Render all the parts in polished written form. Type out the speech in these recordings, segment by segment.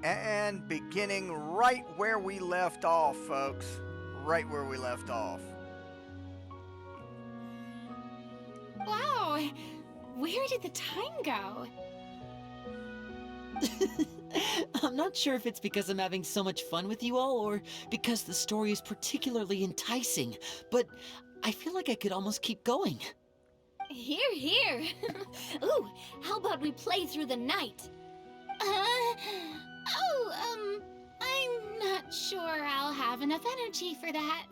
And beginning right where we left off, folks. Right where we left off. Wow, where did the time go? I'm not sure if it's because I'm having so much fun with you all, or because the story is particularly enticing, but I feel like I could almost keep going. Here, here. Ooh, how about we play through the night? I'm not sure I'll have enough energy for that.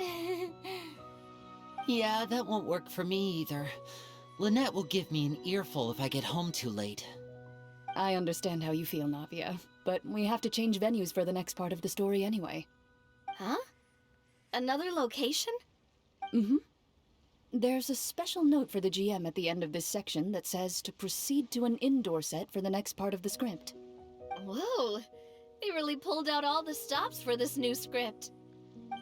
Yeah, that won't work for me either. Lynette will give me an earful if I get home too late. I understand how you feel, Navia, but we have to change venues for the next part of the story anyway. Huh? Another location? Mm-hmm. There's a special note for the GM at the end of this section that says to proceed to an indoor set for the next part of the script. Whoa, they really pulled out all the stops for this new script.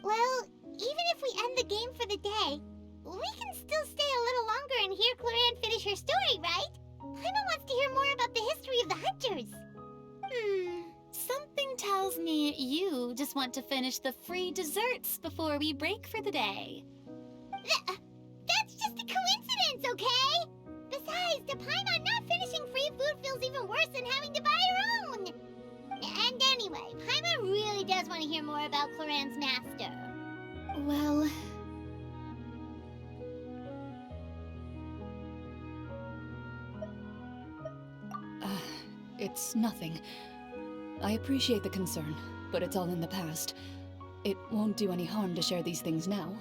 Well, even if we end the game for the day, we can still stay a little longer and hear Chlorinde finish her story, right? Paimon wants to hear more about the history of the hunters. Something tells me you just want to finish the free desserts before we break for the day. That's just a coincidence, okay? Besides, to Paimon, not finishing free food feels even worse than having to buy her own. And anyway, Paimon really does want to hear more about Clorinde's master. Well... It's nothing. I appreciate the concern, but it's all in the past. It won't do any harm to share these things now.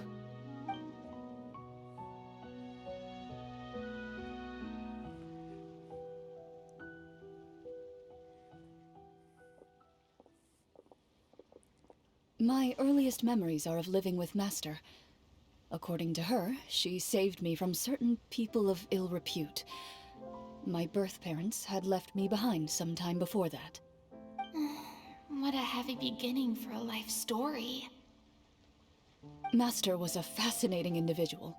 My earliest memories are of living with Master. According to her, she saved me from certain people of ill repute. My birth parents had left me behind some time before that. What a heavy beginning for a life story. Master was a fascinating individual,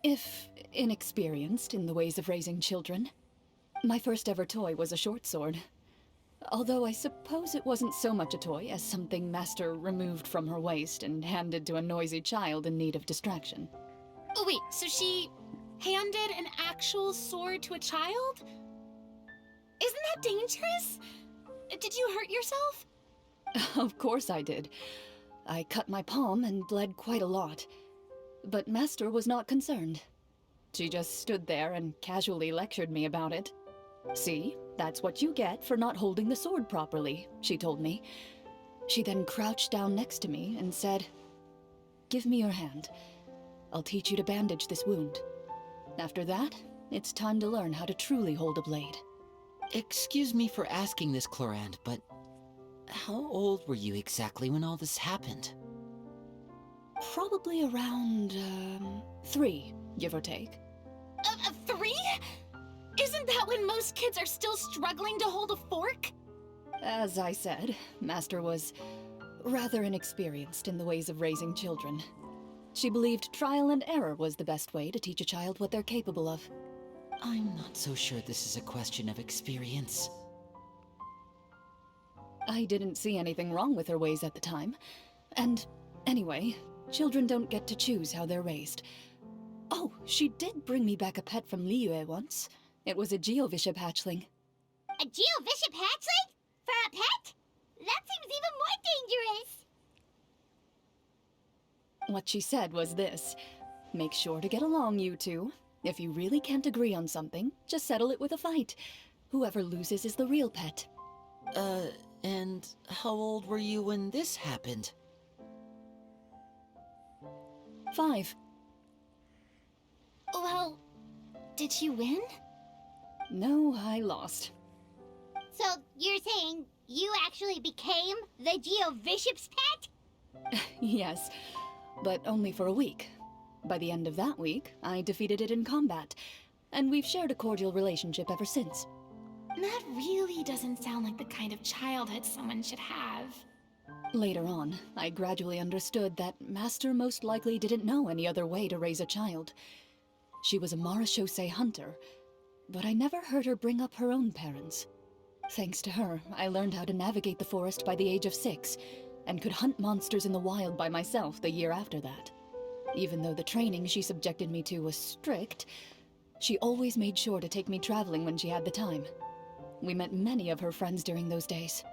if inexperienced in the ways of raising children. My first ever toy was a short sword. Although I suppose it wasn't so much a toy as something Master removed from her waist and handed to a noisy child in need of distraction. Oh wait, so she handed an actual sword to a child? Isn't that dangerous? Did you hurt yourself? Of course I did. I cut my palm and bled quite a lot. But Master was not concerned. She just stood there and casually lectured me about it. See, that's what you get for not holding the sword properly, she told me. She then crouched down next to me and said, "Give me your hand. I'll teach you to bandage this wound. After that, it's time to learn how to truly hold a blade." Excuse me for asking this, Chlorinde, but how old were you exactly when all this happened? Probably around, 3, give or take. 3? Isn't that when most kids are still struggling to hold a fork? As I said, Master was rather inexperienced in the ways of raising children. She believed trial and error was the best way to teach a child what they're capable of. I'm not so sure this is a question of experience. I didn't see anything wrong with her ways at the time. And anyway, children don't get to choose how they're raised. Oh, she did bring me back a pet from Liyue once. It was a Geovishap hatchling. A Geovishap hatchling? For a pet? That seems even more dangerous. What she said was this: make sure to get along, you two. If you really can't agree on something, just settle it with a fight. Whoever loses is the real pet. And how old were you when this happened? 5. Well, did you win? No, I lost. So, you're saying you actually became the Geovishap's pet? Yes, but only for a week. By the end of that week, I defeated it in combat, and we've shared a cordial relationship ever since. That really doesn't sound like the kind of childhood someone should have. Later on, I gradually understood that Master most likely didn't know any other way to raise a child. She was a Marachose hunter, but I never heard her bring up her own parents. Thanks to her, I learned how to navigate the forest by the age of 6, and could hunt monsters in the wild by myself the year after that. Even though the training she subjected me to was strict, she always made sure to take me traveling when she had the time. We met many of her friends during those days.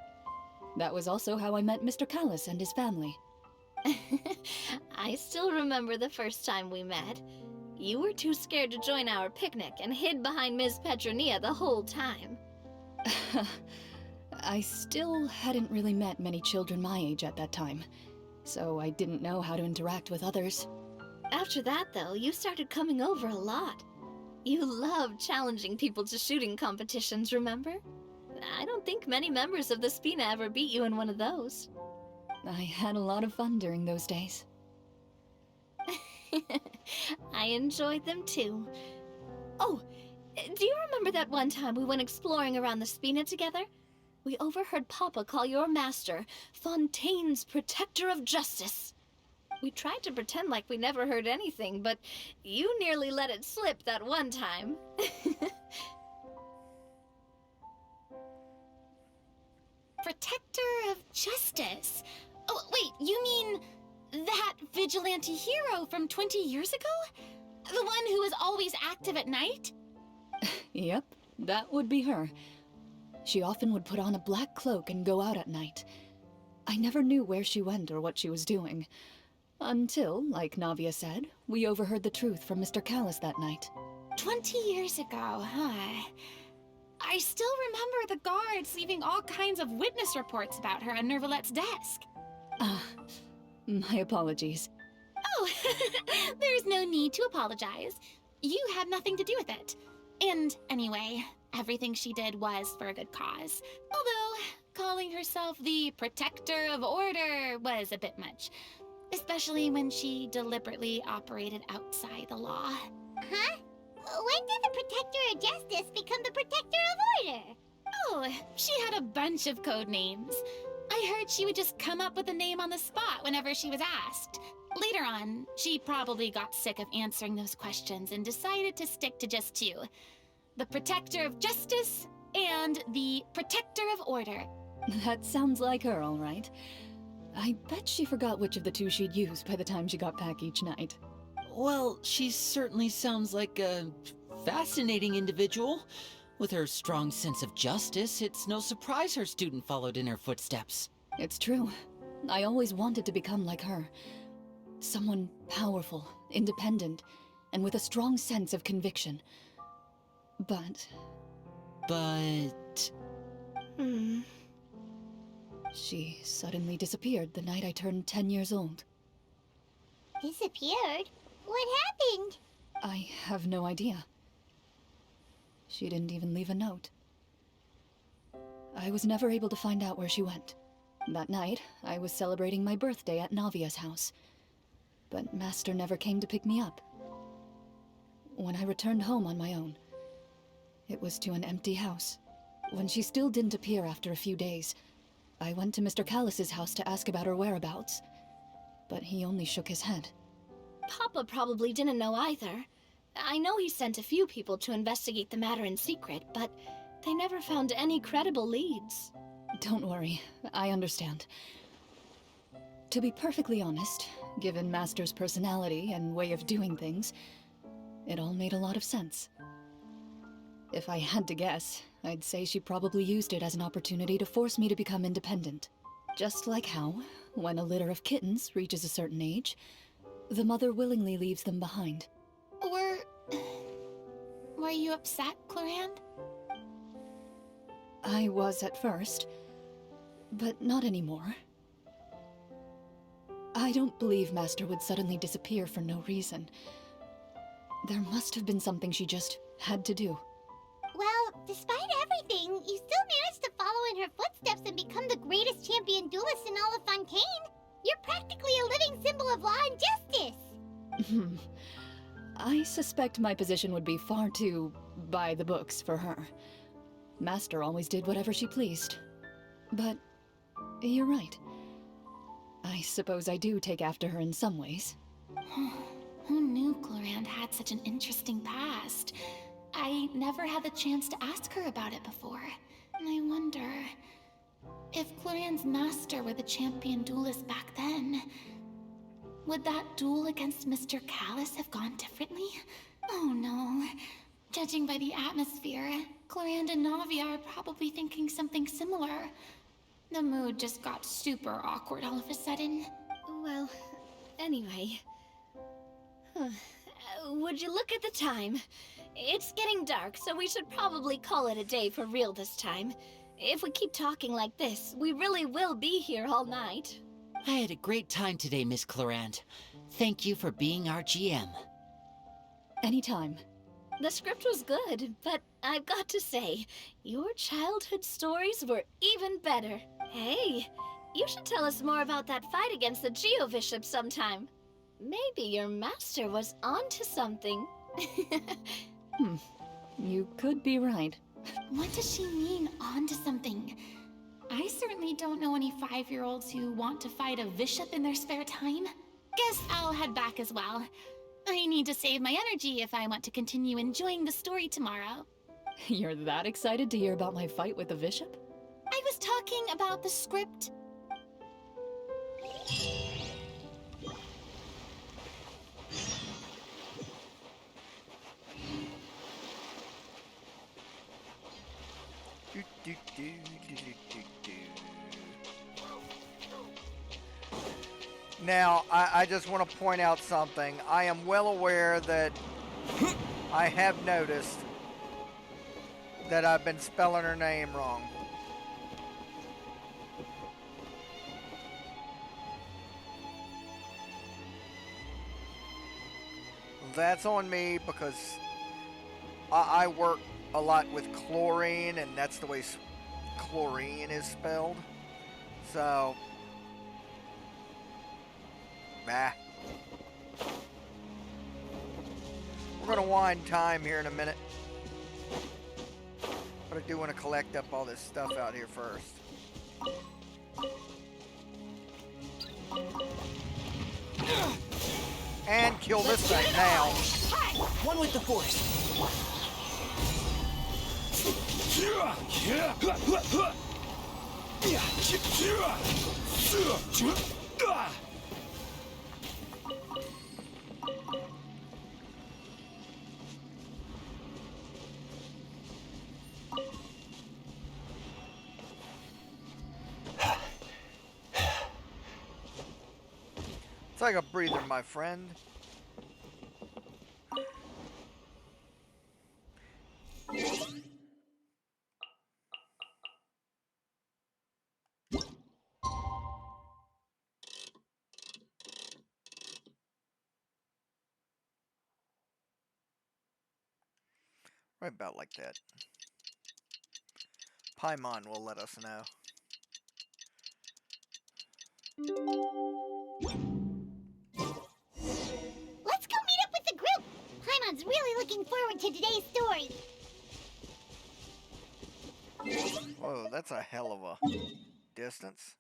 That was also how I met Mr. Callis and his family. I still remember the first time we met. You were too scared to join our picnic and hid behind Ms. Petronia the whole time. I still hadn't really met many children my age at that time, so I didn't know how to interact with others. After that, though, you started coming over a lot. You loved challenging people to shooting competitions, remember? I don't think many members of the Spina ever beat you in one of those. I had a lot of fun during those days. I enjoyed them too. Oh, do you remember that one time we went exploring around the Spina together? We overheard Papa call your master Fontane's Protector of Justice. We tried to pretend like we never heard anything, but you nearly let it slip that one time. Protector of Justice? Oh, wait, you mean that vigilante hero from 20 years ago? The one who was always active at night? Yep, that would be her. She often would put on a black cloak and go out at night. I never knew where she went or what she was doing. Until, like Navia said, we overheard the truth from Mr. Callis that night. 20 years ago, huh? I still remember the guards leaving all kinds of witness reports about her on Nervalette's desk. My apologies. Oh, there's no need to apologize. You had nothing to do with it. And anyway, everything she did was for a good cause. Although, calling herself the Protector of Order was a bit much. Especially when she deliberately operated outside the law. Huh? When did the Protector of Justice become the Protector of Order? Oh, she had a bunch of code names. I heard she would just come up with a name on the spot whenever she was asked. Later on, she probably got sick of answering those questions and decided to stick to just two. The Protector of Justice and the Protector of Order. That sounds like her, all right. I bet she forgot which of the two she'd use by the time she got back each night. Well, she certainly sounds like a fascinating individual. With her strong sense of justice, it's no surprise her student followed in her footsteps. It's true. I always wanted to become like her. Someone powerful, independent, and with a strong sense of conviction. But... She suddenly disappeared the night I turned 10 years old. Disappeared? What happened? I have no idea. She didn't even leave a note. I was never able to find out where she went. That night, I was celebrating my birthday at Navia's house. But Master never came to pick me up. When I returned home on my own, it was to an empty house. When she still didn't appear after a few days, I went to Mr. Callis's house to ask about her whereabouts, but he only shook his head. Papa probably didn't know either. I know he sent a few people to investigate the matter in secret, but they never found any credible leads. Don't worry, I understand. To be perfectly honest, given Master's personality and way of doing things, it all made a lot of sense. If I had to guess, I'd say she probably used it as an opportunity to force me to become independent. Just like how, when a litter of kittens reaches a certain age, the mother willingly leaves them behind. Were you upset, Chlorinde? I was at first, but not anymore. I don't believe Master would suddenly disappear for no reason. There must have been something she just had to do. Well, despite everything, you still managed to follow in her footsteps and become the greatest champion duelist in all of Fontaine. You're practically a living symbol of law and justice. I suspect my position would be far too by the books for her. Master always did whatever she pleased. But you're right. I suppose I do take after her in some ways. Who knew Chlorinde had such an interesting past? I never had the chance to ask her about it before. I wonder if Clorinde's master were the champion duelist back then. Would that duel against Mr. Callus have gone differently? Oh no. Judging by the atmosphere, Chlorinde and Navia are probably thinking something similar. The mood just got super awkward all of a sudden. Well, anyway. Would you look at the time? It's getting dark, so we should probably call it a day for real this time. If we keep talking like this, we really will be here all night. I had a great time today, Miss Chlorinde. Thank you for being our GM. Anytime. The script was good, but I've got to say, your childhood stories were even better. Hey, you should tell us more about that fight against the Geobishop sometime. Maybe your master was onto something. You could be right. What does she mean, onto something? I certainly don't know any 5-year-olds who want to fight a bishop in their spare time. Guess I'll head back as well. I need to save my energy if I want to continue enjoying the story tomorrow. You're that excited to hear about my fight with the bishop? I was talking about the script. Do, do, do, do, do, do. Now, I just want to point out something. I am well aware that I have noticed that I've been spelling her name wrong. That's on me because I work a lot with chlorine, and that's the way chlorine is spelled. So, bah. We're gonna wind time here in a minute. But I do want to collect up all this stuff out here first. And kill this thing now. One with the force. Take a breather, my friend. Right about like that. Paimon will let us know. Let's go meet up with the group! Paimon's really looking forward to today's story. Whoa, that's a hell of a distance.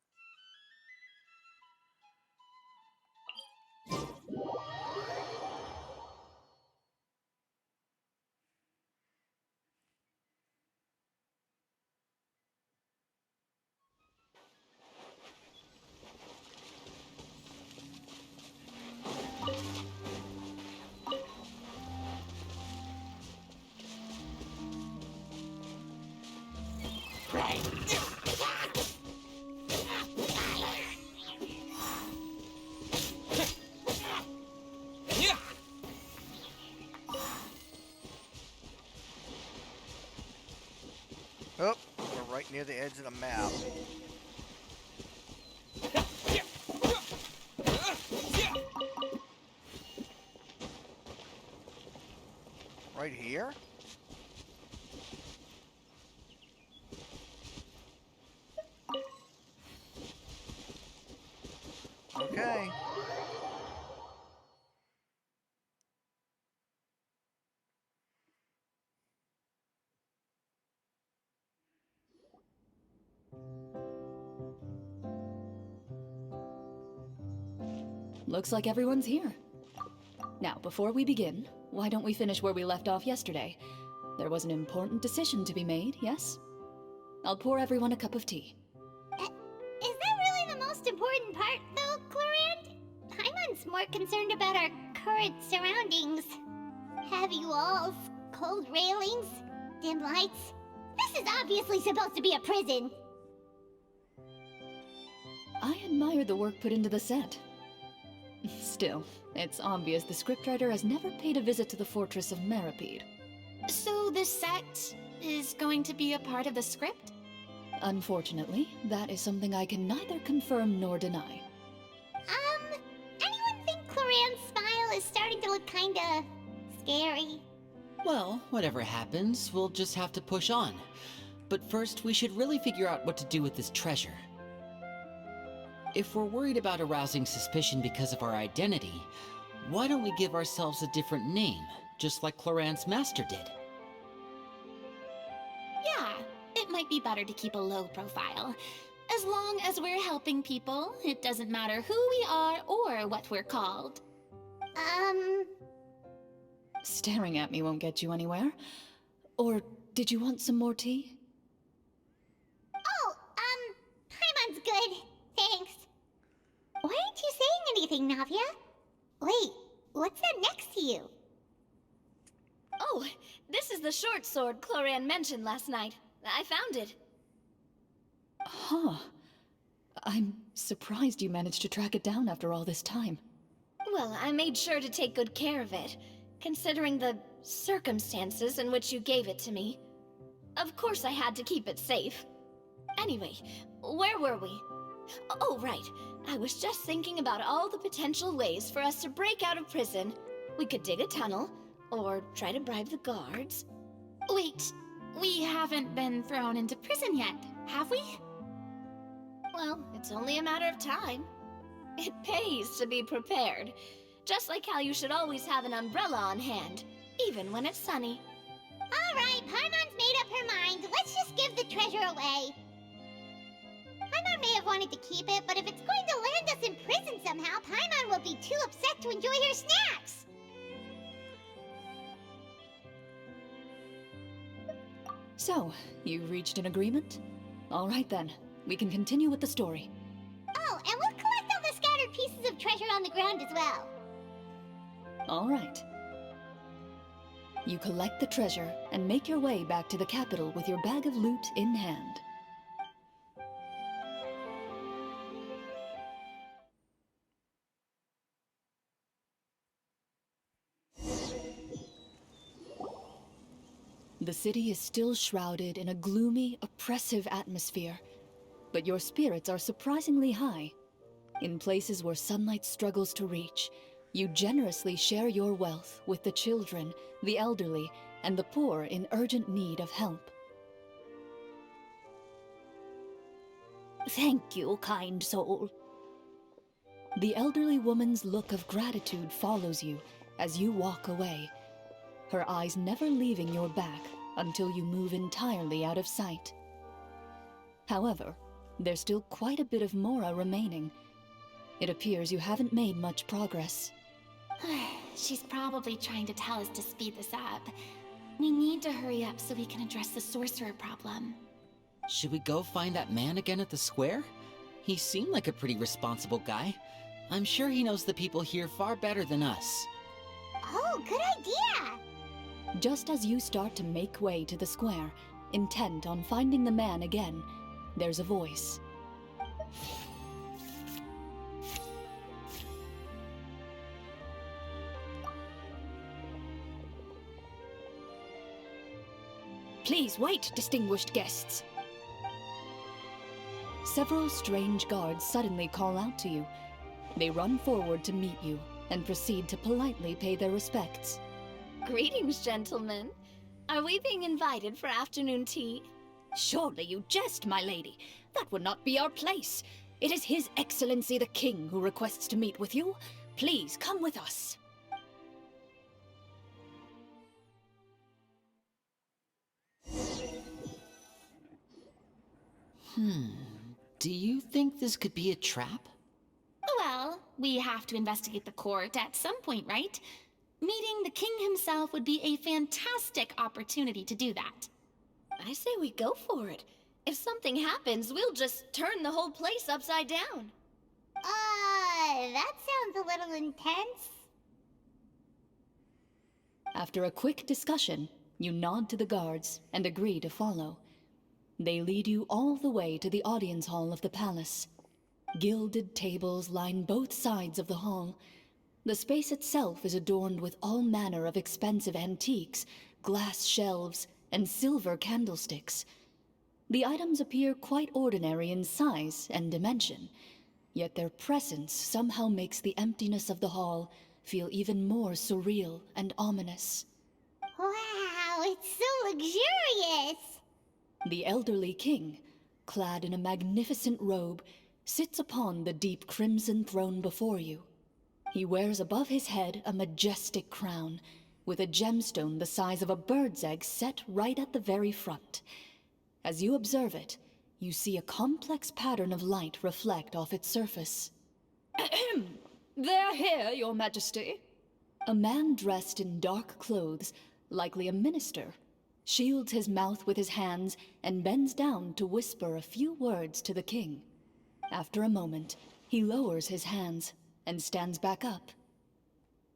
Oh, we're right near the edge of the map. Right here? Okay. Looks like everyone's here. Now, before we begin, why don't we finish where we left off yesterday? There was an important decision to be made, yes? I'll pour everyone a cup of tea. Is that really the most important part, though, Chlorinde? Paimon's more concerned about our current surroundings. Heavy walls, cold railings, dim lights. This is obviously supposed to be a prison. I admire the work put into the set. Still, it's obvious the scriptwriter has never paid a visit to the fortress of Meripede. So the set is going to be a part of the script? Unfortunately, that is something I can neither confirm nor deny. Anyone think Clorinde's smile is starting to look kinda scary? Well, whatever happens, we'll just have to push on. But first, we should really figure out what to do with this treasure. If we're worried about arousing suspicion because of our identity, why don't we give ourselves a different name, just like Clorinde's master did? Yeah, it might be better to keep a low profile. As long as we're helping people, it doesn't matter who we are or what we're called. Staring at me won't get you anywhere. Or did you want some more tea? Oh, Paimon's good. Thanks. Why aren't you saying anything, Navia? Wait, what's that next to you? Oh, this is the short sword Chlorinde mentioned last night. I found it. Huh. I'm surprised you managed to track it down after all this time. Well, I made sure to take good care of it, considering the circumstances in which you gave it to me. Of course I had to keep it safe. Anyway, where were we? Oh, right. I was just thinking about all the potential ways for us to break out of prison. We could dig a tunnel, or try to bribe the guards. Wait, we haven't been thrown into prison yet, have we? Well, it's only a matter of time. It pays to be prepared. Just like how you should always have an umbrella on hand, even when it's sunny. Alright, Paimon's made up her mind. Let's just give the treasure away. Paimon may have wanted to keep it, but if it's going to land us in prison somehow, Paimon will be too upset to enjoy her snacks. So, you reached an agreement? All right then, we can continue with the story. Oh, and we'll collect all the scattered pieces of treasure on the ground as well. All right. You collect the treasure and make your way back to the capital with your bag of loot in hand. The city is still shrouded in a gloomy, oppressive atmosphere, but your spirits are surprisingly high. In places where sunlight struggles to reach, you generously share your wealth with the children, the elderly, and the poor in urgent need of help. Thank you, kind soul. The elderly woman's look of gratitude follows you as you walk away, her eyes never leaving your back until you move entirely out of sight. However, there's still quite a bit of Mora remaining. It appears you haven't made much progress. She's probably trying to tell us to speed this up. We need to hurry up so we can address the sorcerer problem. Should we go find that man again at the square? He seemed like a pretty responsible guy. I'm sure he knows the people here far better than us. Oh, good idea! Just as you start to make way to the square, intent on finding the man again, there's a voice. Please wait, distinguished guests. Several strange guards suddenly call out to you. They run forward to meet you and proceed to politely pay their respects. Greetings, gentlemen. Are we being invited for afternoon tea? Surely you jest, my lady. That would not be our place. It is His Excellency the King who requests to meet with you. Please come with us. Do you think this could be a trap? Well, we have to investigate the court at some point, right? Meeting the king himself would be a fantastic opportunity to do that. I say we go for it. If something happens, we'll just turn the whole place upside down. That sounds a little intense. After a quick discussion, you nod to the guards and agree to follow. They lead you all the way to the audience hall of the palace. Gilded tables line both sides of the hall. The space itself is adorned with all manner of expensive antiques, glass shelves, and silver candlesticks. The items appear quite ordinary in size and dimension, yet their presence somehow makes the emptiness of the hall feel even more surreal and ominous. Wow, it's so luxurious! The elderly king, clad in a magnificent robe, sits upon the deep crimson throne before you. He wears above his head a majestic crown, with a gemstone the size of a bird's egg set right at the very front. As you observe it, you see a complex pattern of light reflect off its surface. Ahem. They're here, Your Majesty. A man dressed in dark clothes, likely a minister, shields his mouth with his hands and bends down to whisper a few words to the king. After a moment, he lowers his hands and stands back up.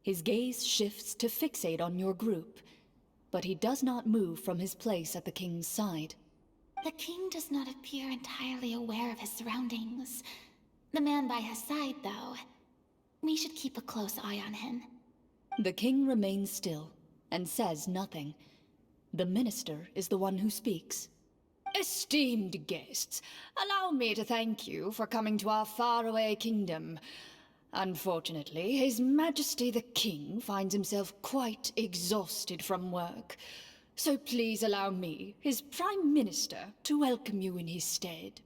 His gaze shifts to fixate on your group, but he does not move from his place at the king's side. The king does not appear entirely aware of his surroundings. The man by his side, though. We should keep a close eye on him. The king remains still and says nothing. The minister is the one who speaks. Esteemed guests, allow me to thank you for coming to our faraway kingdom. Unfortunately, His Majesty the King finds himself quite exhausted from work. So please allow me, his Prime Minister, to welcome you in his stead.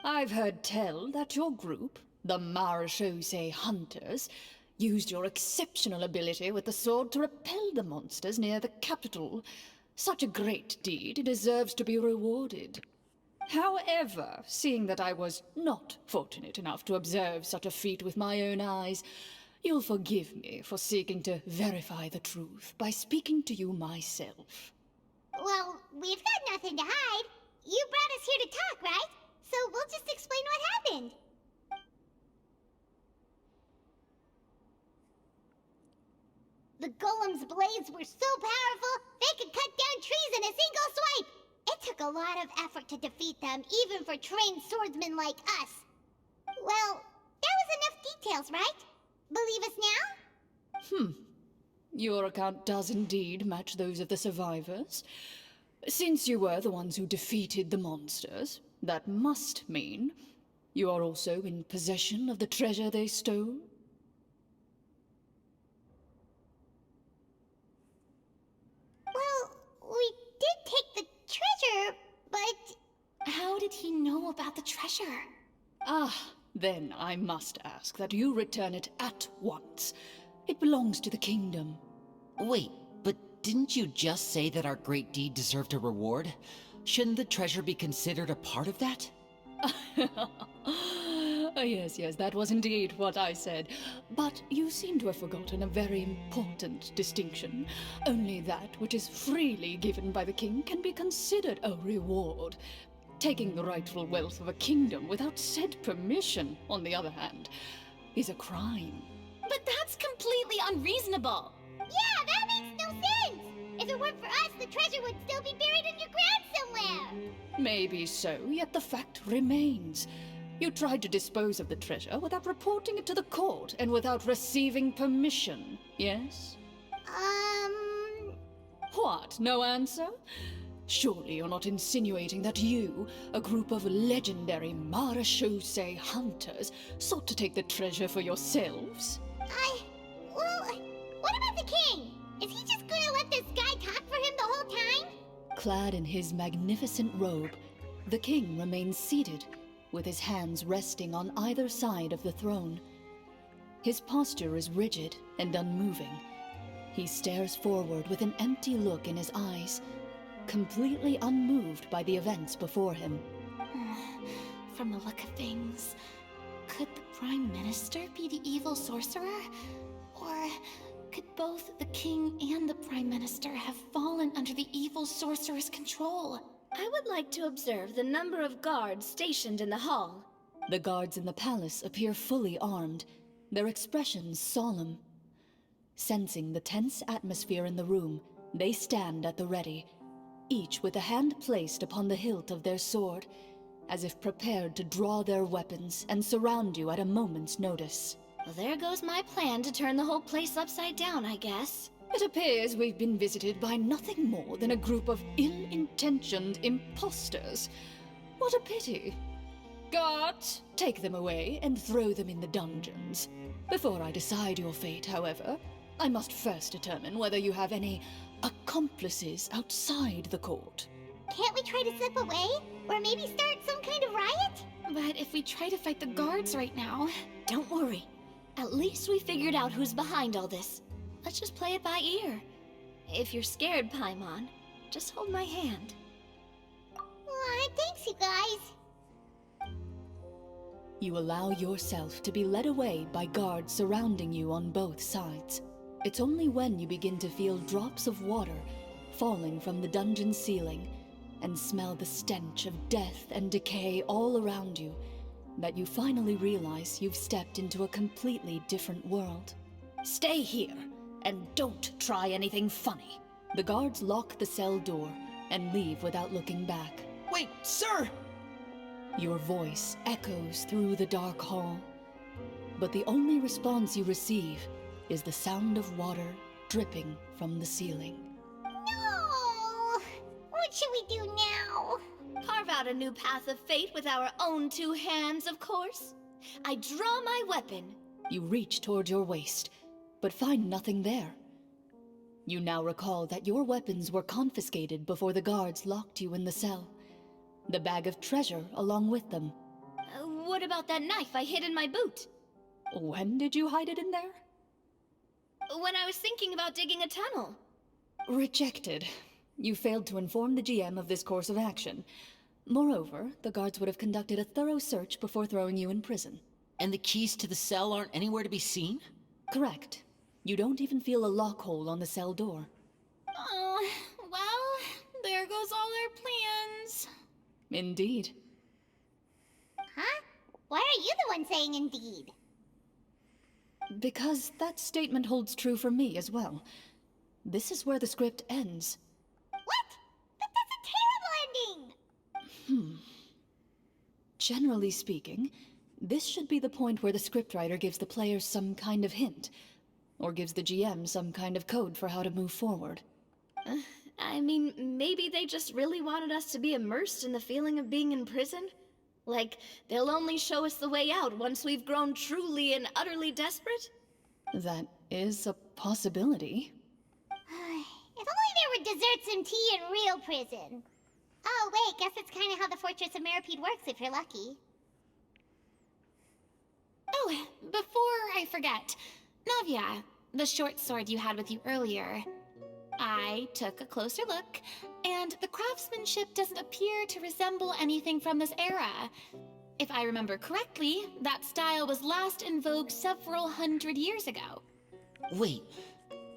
I've heard tell that your group, the Marechaussee Hunters, used your exceptional ability with the sword to repel the monsters near the capital. Such a great deed deserves to be rewarded. However, seeing that I was not fortunate enough to observe such a feat with my own eyes, you'll forgive me for seeking to verify the truth by speaking to you myself. Well, we've got nothing to hide. You brought us here to talk, right? So we'll just explain what happened. The golem's blades were so powerful, they could cut down trees in a single swipe. It took a lot of effort to defeat them, even for trained swordsmen like us. Well, that was enough details, right? Believe us now? Your account does indeed match those of the survivors. Since you were the ones who defeated the monsters, that must mean you are also in possession of the treasure they stole? Well, we did take the treasure, but... How did he know about the treasure? Then I must ask that you return it at once. It belongs to the kingdom. Wait, but didn't you just say that our great deed deserved a reward? Shouldn't the treasure be considered a part of that? Yes, that was indeed what I said. But you seem to have forgotten a very important distinction. Only that which is freely given by the king can be considered a reward. Taking the rightful wealth of a kingdom without said permission, on the other hand, is a crime. But that's completely unreasonable. Yeah, that makes no sense! If it weren't for us, the treasure would still be buried underground somewhere! Maybe so, yet the fact remains. You tried to dispose of the treasure without reporting it to the court and without receiving permission, yes? What, no answer? Surely you're not insinuating that you, a group of legendary Marechaussee hunters, sought to take the treasure for yourselves? Well, what about the king? Is he just gonna let this guy talk for him the whole time? Clad in his magnificent robe, the king remains seated, with his hands resting on either side of the throne. His posture is rigid and unmoving. He stares forward with an empty look in his eyes, completely unmoved by the events before him. From the look of things, could the Prime Minister be the evil sorcerer? Or could both the king and the Prime Minister have fallen under the evil sorcerer's control? I would like to observe the number of guards stationed in the hall. The guards in the palace appear fully armed, their expressions solemn. Sensing the tense atmosphere in the room, they stand at the ready, each with a hand placed upon the hilt of their sword, as if prepared to draw their weapons and surround you at a moment's notice. Well, there goes my plan to turn the whole place upside down, I guess. It appears we've been visited by nothing more than a group of ill-intentioned imposters. What a pity. Guards, take them away and throw them in the dungeons. Before I decide your fate, however, I must first determine whether you have any accomplices outside the court. Can't we try to slip away? Or maybe start some kind of riot? But if we try to fight the guards right now... Don't worry. At least we figured out who's behind all this. Let's just play it by ear. If you're scared, Paimon, just hold my hand. Aw, thanks, you guys. You allow yourself to be led away by guards surrounding you on both sides. It's only when you begin to feel drops of water falling from the dungeon ceiling and smell the stench of death and decay all around you that you finally realize you've stepped into a completely different world. Stay here, and don't try anything funny. The guards lock the cell door and leave without looking back. Wait, sir! Your voice echoes through the dark hall, but the only response you receive is the sound of water dripping from the ceiling. No! What should we do now? Carve out a new path of fate with our own two hands, of course. I draw my weapon. You reach toward your waist, but find nothing there. You now recall that your weapons were confiscated before the guards locked you in the cell. The bag of treasure along with them. What about that knife I hid in my boot? When did you hide it in there? When I was thinking about digging a tunnel. Rejected. You failed to inform the GM of this course of action. Moreover, the guards would have conducted a thorough search before throwing you in prison. And the keys to the cell aren't anywhere to be seen? Correct. You don't even feel a lock hole on the cell door. Oh, well, there goes all our plans. Indeed. Huh? Why are you the one saying indeed? Because that statement holds true for me as well. This is where the script ends. What? But that's a terrible ending! Generally speaking, this should be the point where the scriptwriter gives the players some kind of hint, or gives the GM some kind of code for how to move forward. I mean, maybe they just really wanted us to be immersed in the feeling of being in prison? Like, they'll only show us the way out once we've grown truly and utterly desperate? That is a possibility. If only there were desserts and tea in real prison. Oh, wait, guess it's kind of how the Fortress of Meripede works if you're lucky. Oh, before I forget, Navia, the short sword you had with you earlier. I took a closer look, and the craftsmanship doesn't appear to resemble anything from this era. If I remember correctly, that style was last in vogue several hundred years ago. Wait,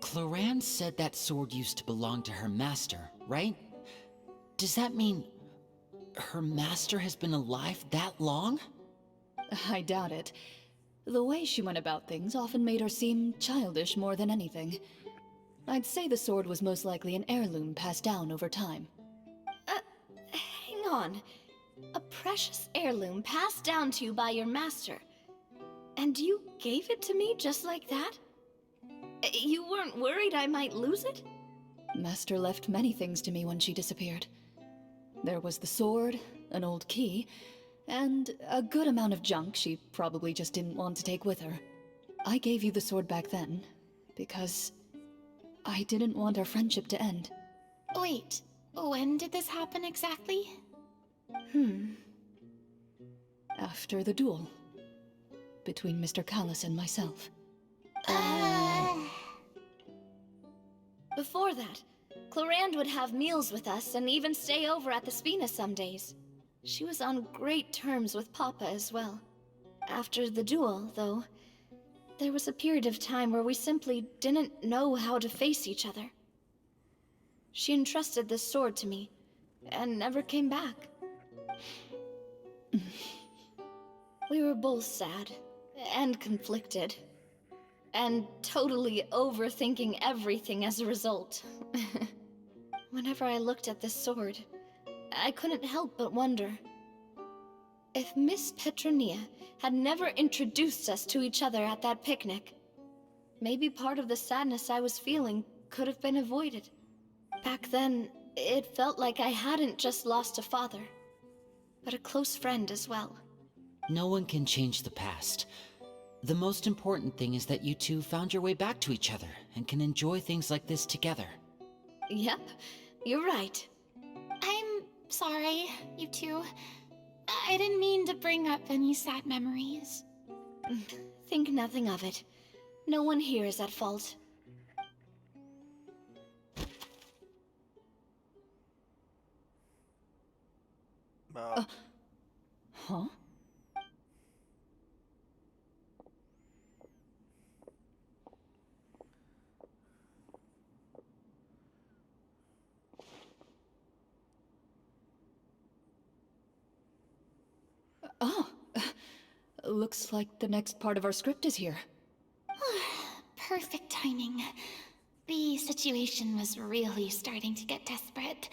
Chlorinde said that sword used to belong to her master, right? Does that mean her master has been alive that long? I doubt it. The way she went about things often made her seem childish more than anything. I'd say the sword was most likely an heirloom passed down over time. Hang on. A precious heirloom passed down to you by your master. And you gave it to me just like that? You weren't worried I might lose it? Master left many things to me when she disappeared. There was the sword, an old key, and a good amount of junk she probably just didn't want to take with her. I gave you the sword back then, because I didn't want our friendship to end. Wait, when did this happen exactly? After the duel. Between Mr. Callis and myself. Before that, Chlorinde would have meals with us and even stay over at the Spina some days. She was on great terms with Papa as well. After the duel, though, there was a period of time where we simply didn't know how to face each other. She entrusted this sword to me, and never came back. We were both sad and conflicted, and totally overthinking everything as a result. Whenever I looked at this sword, I couldn't help but wonder if Miss Petronia had never introduced us to each other at that picnic. Maybe part of the sadness I was feeling could have been avoided. Back then, it felt like I hadn't just lost a father, but a close friend as well. No one can change the past. The most important thing is that you two found your way back to each other and can enjoy things like this together. Yep, you're right. I'm sorry, you two. I didn't mean to bring up any sad memories. Think nothing of it. No one here is at fault. Huh? Oh, looks like the next part of our script is here. Perfect timing. The situation was really starting to get desperate.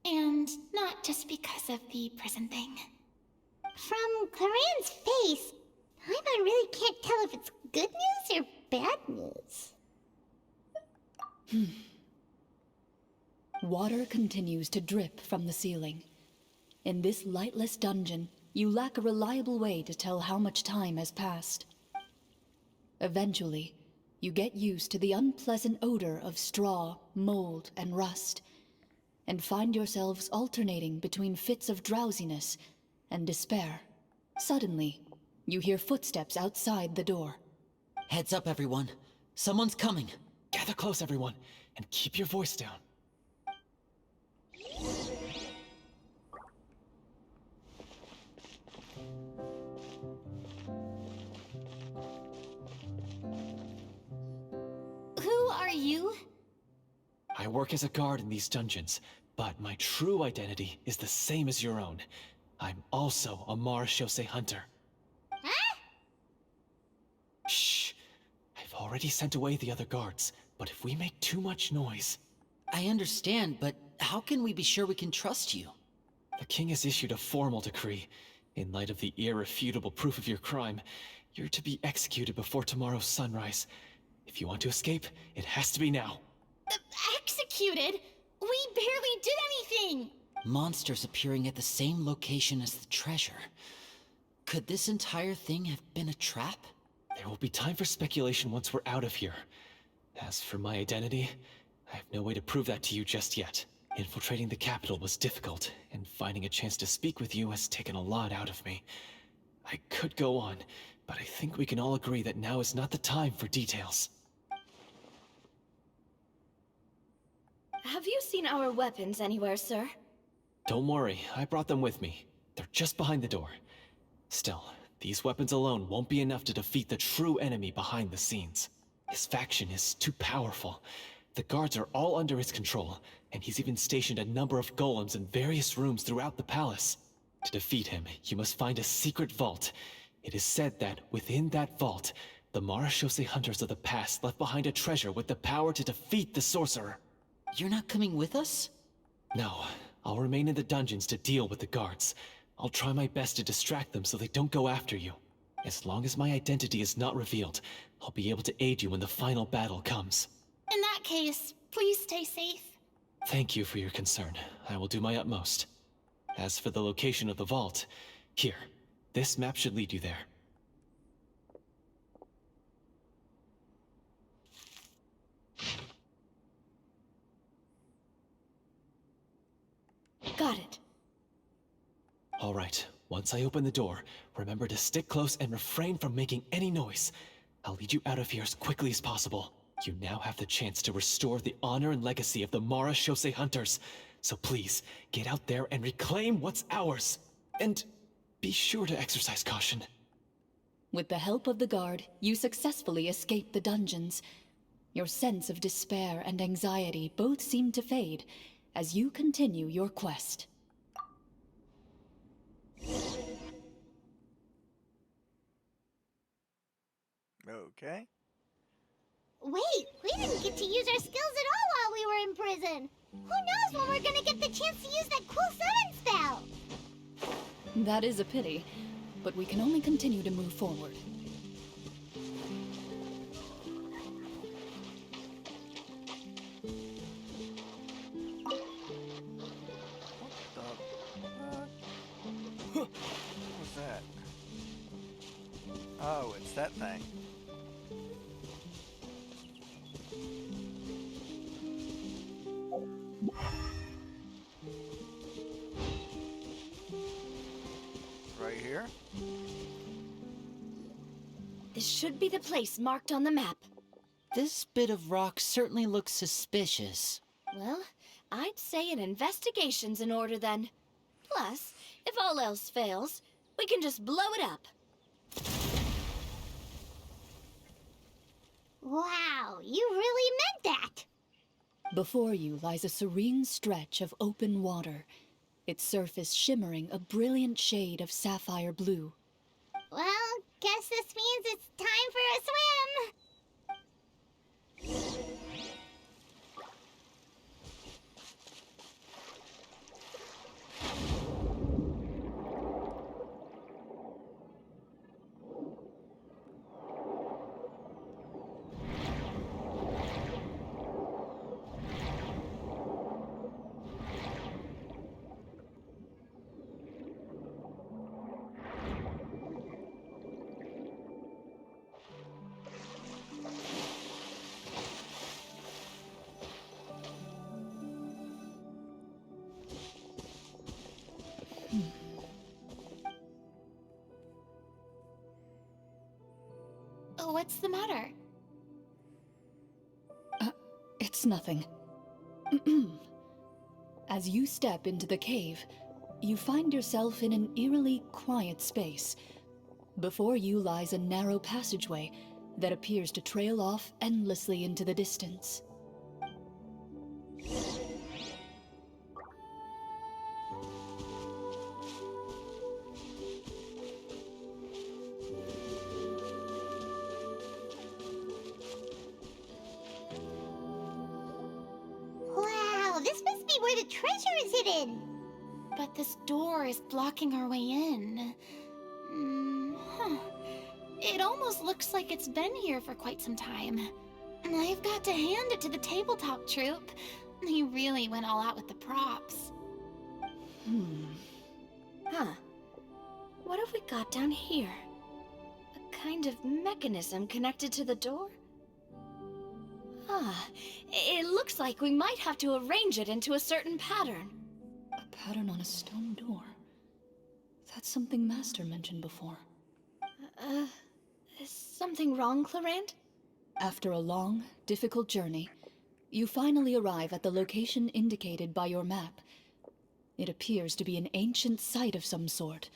And not just because of the prison thing. From Chlorinde's face, Paimon really can't tell if it's good news or bad news. Water continues to drip from the ceiling. In this lightless dungeon, you lack a reliable way to tell how much time has passed. Eventually, you get used to the unpleasant odor of straw, mold, and rust, and find yourselves alternating between fits of drowsiness and despair. Suddenly, you hear footsteps outside the door. Heads up, everyone. Someone's coming. Gather close, everyone, and keep your voice down. Who are you? I work as a guard in these dungeons, but my true identity is the same as your own. I'm also a Marechaussee hunter. Huh? Shh! I've already sent away the other guards, but if we make too much noise... I understand, but how can we be sure we can trust you? The king has issued a formal decree. In light of the irrefutable proof of your crime, you're to be executed before tomorrow's sunrise. If you want to escape, it has to be now. Executed? We barely did anything! Monsters appearing at the same location as the treasure. Could this entire thing have been a trap? There will be time for speculation once we're out of here. As for my identity, I have no way to prove that to you just yet. Infiltrating the capital was difficult, and finding a chance to speak with you has taken a lot out of me. I could go on, but I think we can all agree that now is not the time for details. Have you seen our weapons anywhere, sir? Don't worry, I brought them with me. They're just behind the door. Still, these weapons alone won't be enough to defeat the true enemy behind the scenes. His faction is too powerful. The guards are all under his control, and he's even stationed a number of golems in various rooms throughout the palace. To defeat him, you must find a secret vault. It is said that within that vault, the Marechaussee hunters of the past left behind a treasure with the power to defeat the sorcerer. You're not coming with us? No, I'll remain in the dungeons to deal with the guards. I'll try my best to distract them so they don't go after you. As long as my identity is not revealed, I'll be able to aid you when the final battle comes. In that case, please stay safe. Thank you for your concern. I will do my utmost. As for the location of the vault, here, this map should lead you there. Got it. All right, once I open the door, remember to stick close and refrain from making any noise. I'll lead you out of here as quickly as possible. You now have the chance to restore the honor and legacy of the Marechaussee hunters. So please, get out there and reclaim what's ours. And be sure to exercise caution. With the help of the guard, you successfully escape the dungeons. Your sense of despair and anxiety both seem to fade, as you continue your quest. Okay. Wait, we didn't get to use our skills at all while we were in prison. Who knows when we're gonna get the chance to use that cool summon spell? That is a pity, but we can only continue to move forward. What was that? Oh, it's that thing. Right here? This should be the place marked on the map. This bit of rock certainly looks suspicious. Well, I'd say an investigation's in order then. Plus, if all else fails, we can just blow it up. Wow, you really meant that! Before you lies a serene stretch of open water, its surface shimmering a brilliant shade of sapphire blue. Well, guess this means it's time for a swim! What's the matter? It's nothing. As you step into the cave, you find yourself in an eerily quiet space. Before you lies a narrow passageway that appears to trail off endlessly into the distance. Wow, this must be where the treasure is hidden! But this door is blocking our way in. It almost looks like it's been here for quite some time. I've got to hand it to the tabletop troupe. They really went all out with the props. Huh. What have we got down here? A kind of mechanism connected to the door? It looks like we might have to arrange it into a certain pattern. A pattern on a stone door. That's something Master mentioned before. Is something wrong, Chlorinde? After a long, difficult journey, you finally arrive at the location indicated by your map. It appears to be an ancient site of some sort,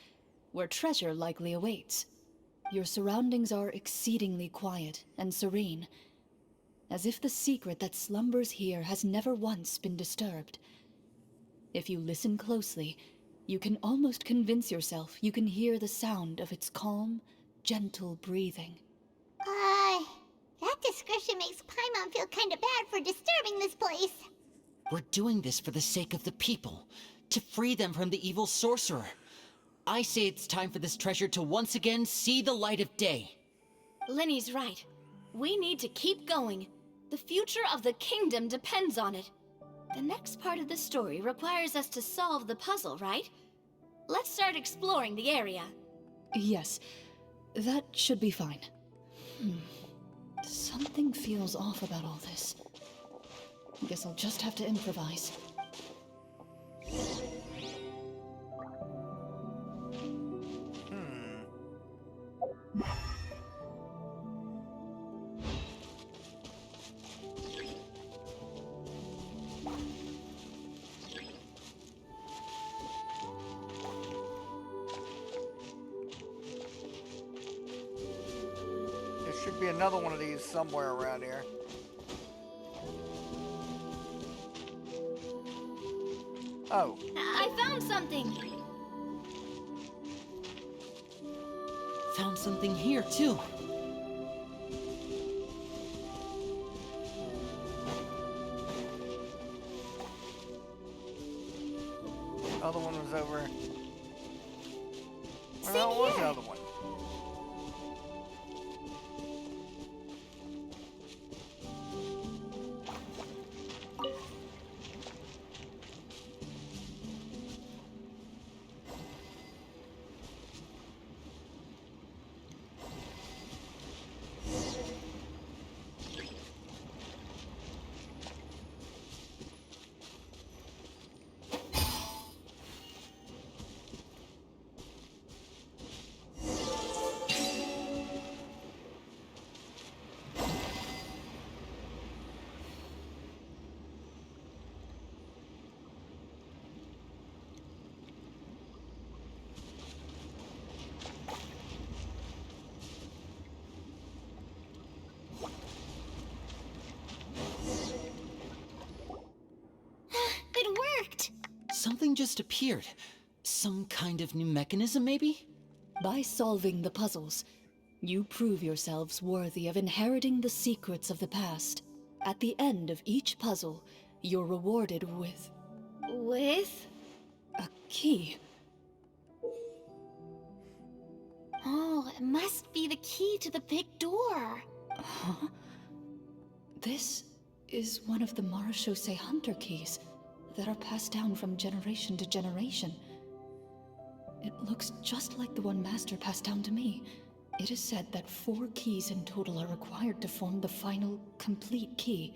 where treasure likely awaits. Your surroundings are exceedingly quiet and serene, as if the secret that slumbers here has never once been disturbed. If you listen closely, you can almost convince yourself you can hear the sound of its calm, gentle breathing. That description makes Paimon feel kinda bad for disturbing this place. We're doing this for the sake of the people, to free them from the evil sorcerer. I say it's time for this treasure to once again see the light of day. Linny's right. We need to keep going. The future of the kingdom depends on it. The next part of the story requires us to solve the puzzle, right? Let's start exploring the area. Yes, that should be fine. Something feels off about all this. Guess I'll just have to improvise. There should be another one of these somewhere around here. Oh, I found something. Found something here, too. other one was over. Where the Same hell was the here. other one? It worked! Something just appeared. Some kind of new mechanism, maybe? By solving the puzzles, you prove yourselves worthy of inheriting the secrets of the past. At the end of each puzzle, you're rewarded with With? a key. Oh, it must be the key to the big door. Huh? This is one of the Marechaussee Hunter keys that are passed down from generation to generation. It looks just like the one Master passed down to me. It is said that 4 keys in total are required to form the final, complete key.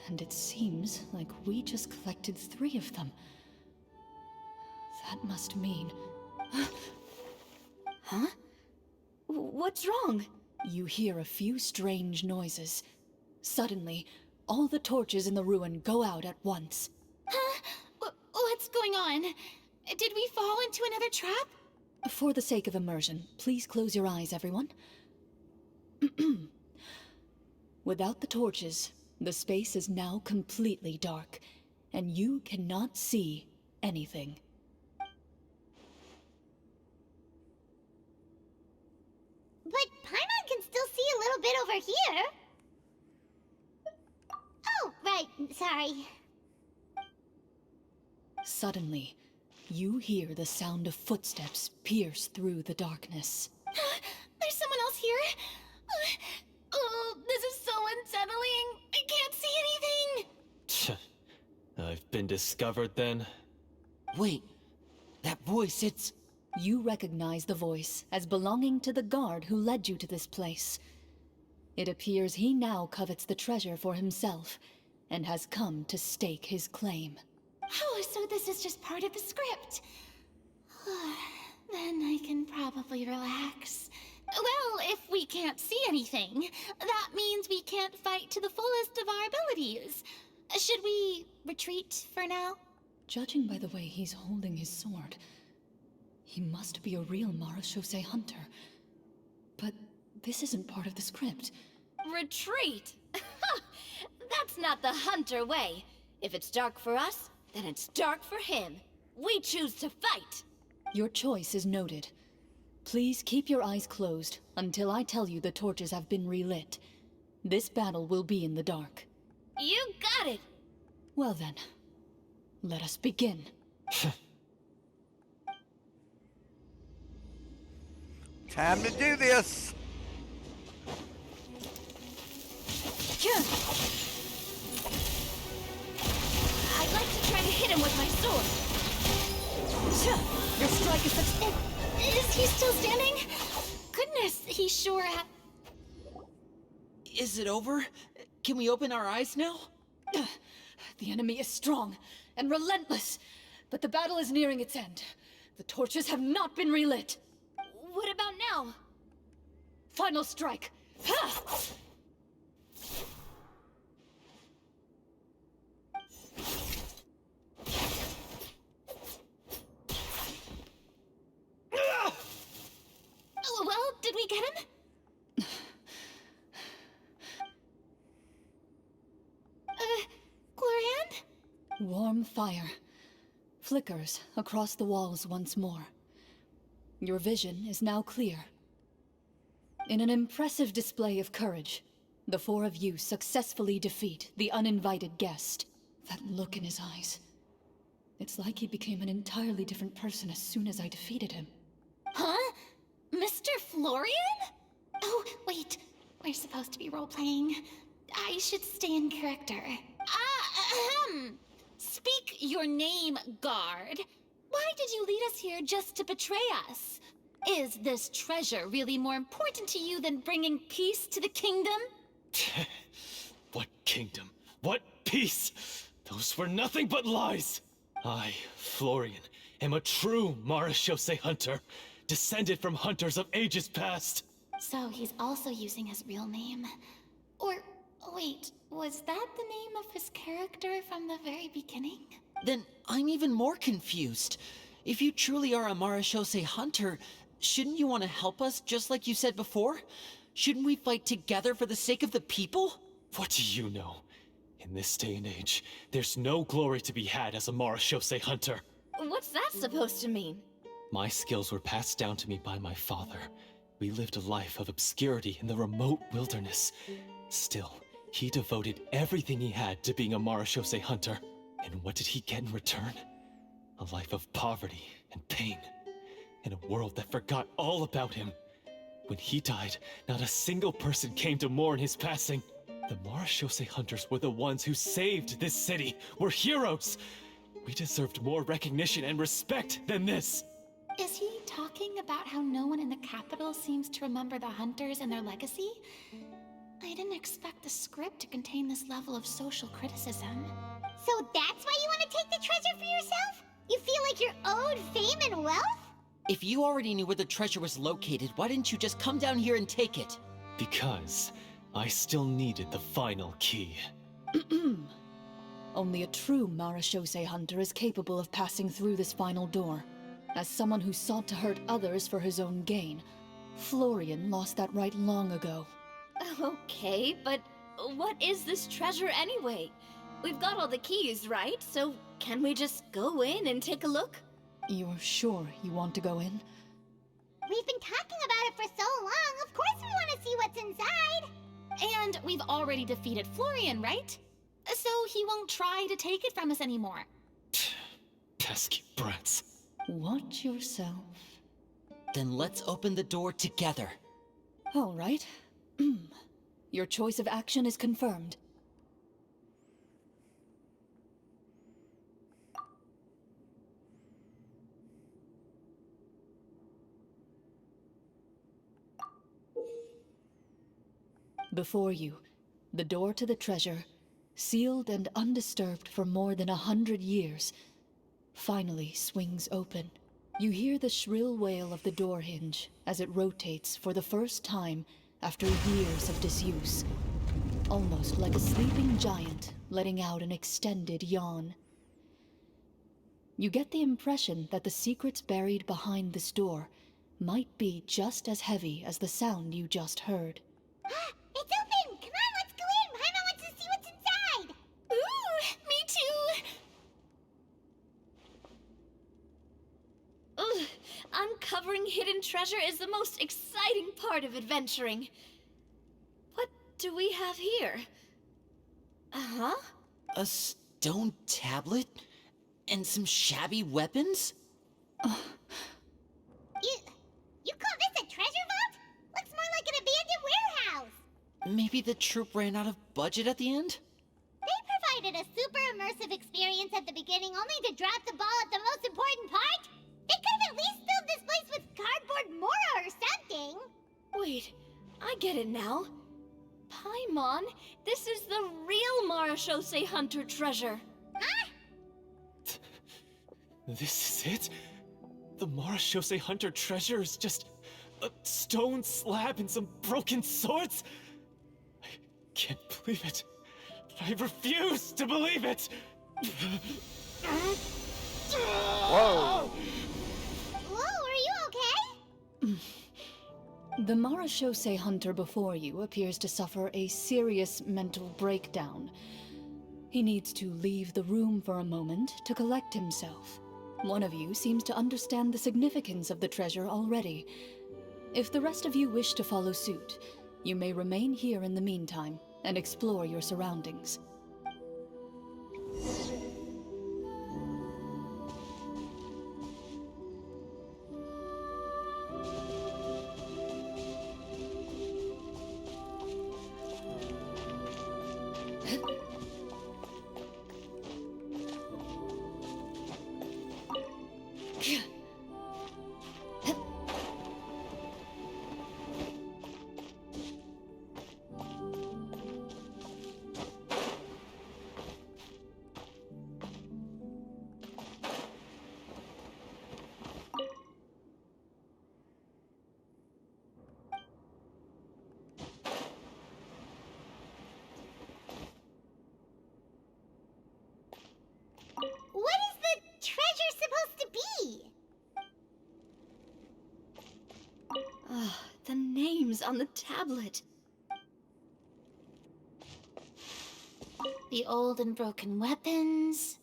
And it seems like we just collected 3 of them. That must mean... Huh? What's wrong? You hear a few strange noises. Suddenly, all the torches in the ruin go out at once. Huh? What's going on? Did we fall into another trap? For the sake of immersion, please close your eyes, everyone. Without the torches, the space is now completely dark, and you cannot see anything. But Paimon can still see a little bit over here. Oh, right, sorry. Suddenly, you hear the sound of footsteps pierce through the darkness. There's someone else here. Oh, this is so unsettling. I can't see anything. I've been discovered then? Wait, that voice, it's... You recognize the voice as belonging to the guard who led you to this place. It appears he now covets the treasure for himself, and has come to stake his claim. Oh, so this is just part of the script. Then I can probably relax. Well, if we can't see anything, that means we can't fight to the fullest of our abilities. Should we retreat for now? Judging by the way he's holding his sword, he must be a real Marechaussee Hunter. But this isn't part of the script. Retreat? That's not the Hunter way. If it's dark for us, then it's dark for him. We choose to fight. Your choice is noted. Please keep your eyes closed until I tell you the torches have been relit. This battle will be in the dark. You got it. Well then, let us begin. Time to do this. I'd like to try to hit him with my sword. Your strike is such... Is he still standing? Goodness, he sure Is it over? Can we open our eyes now? The enemy is strong and relentless, but the battle is nearing its end. The torches have not been relit. What about now? Final strike. Ha! Oh, well, did we get him? Chlorinde? Warm fire. flickers across the walls once more. Your vision is now clear. In an impressive display of courage, the four of you successfully defeat the uninvited guest. That look in his eyes. It's like he became an entirely different person as soon as I defeated him. Huh? Mr. Florian? Oh, wait. We're supposed to be role-playing. I should stay in character. Speak your name, guard. Why did you lead us here just to betray us? Is this treasure really more important to you than bringing peace to the kingdom? What kingdom? What peace? Those were nothing but lies! I, Florian, am a true Marechaussee hunter, descended from hunters of ages past. So he's also using his real name. Or, wait, was that the name of his character from the very beginning? Then I'm even more confused. If you truly are a Marechaussee hunter, shouldn't you want to help us just like you said before? Shouldn't we fight together for the sake of the people? What do you know? In this day and age, there's no glory to be had as a Marechaussee hunter. What's that supposed to mean? My skills were passed down to me by my father. We lived a life of obscurity in the remote wilderness. Still, he devoted everything he had to being a Marechaussee hunter. And what did he get in return? A life of poverty and pain. In a world that forgot all about him. When he died, not a single person came to mourn his passing. The Marechaussee hunters were the ones who saved this city. We're heroes! We deserved more recognition and respect than this! Is he talking about how no one in the capital seems to remember the hunters and their legacy? I didn't expect the script to contain this level of social criticism. So that's why you want to take the treasure for yourself? You feel like you're owed fame and wealth? If you already knew where the treasure was located, why didn't you just come down here and take it? Because I still needed the final key. Only a true Marechaussee hunter is capable of passing through this final door. As someone who sought to hurt others for his own gain, Florian lost that right long ago. Okay, but what is this treasure anyway? We've got all the keys, right? So can we just go in and take a look? You're sure you want to go in? We've been talking about it for so long, of course we want to see what's inside! And we've already defeated Florian, right? So he won't try to take it from us anymore. Pesky brats. Watch yourself. Then let's open the door together. All right. Your choice of action is confirmed. Before you, the door to the treasure, sealed and undisturbed for more than 100 years, finally swings open. You hear the shrill wail of the door hinge as it rotates for the first time after years of disuse, almost like a sleeping giant letting out an extended yawn. You get the impression that the secrets buried behind this door might be just as heavy as the sound you just heard. It's open! Come on, let's go in! Paimon wants to see what's inside! Ooh, me too! Ugh, uncovering hidden treasure is the most exciting part of adventuring. What do we have here? Uh-huh. A stone tablet? And some shabby weapons? You call this a treasure vault? Looks more like an abandoned warehouse! Maybe the troop ran out of budget at the end? They provided a super immersive experience at the beginning only to drop the ball at the most important part? They could have at least filled this place with cardboard mora or something! Wait, I get it now. Paimon, this is the real Marechaussee hunter treasure. Huh? This is it? The Marechaussee hunter treasure is just a stone slab and some broken swords? I can't believe it. I refuse to believe it! Whoa! Whoa, are you okay? The Marechaussee hunter before you appears to suffer a serious mental breakdown. He needs to leave the room for a moment to collect himself. One of you seems to understand the significance of the treasure already. If the rest of you wish to follow suit, you may remain here in the meantime and explore your surroundings. What is the treasure supposed to be? Ah, the names on the tablet. The old and broken weapons.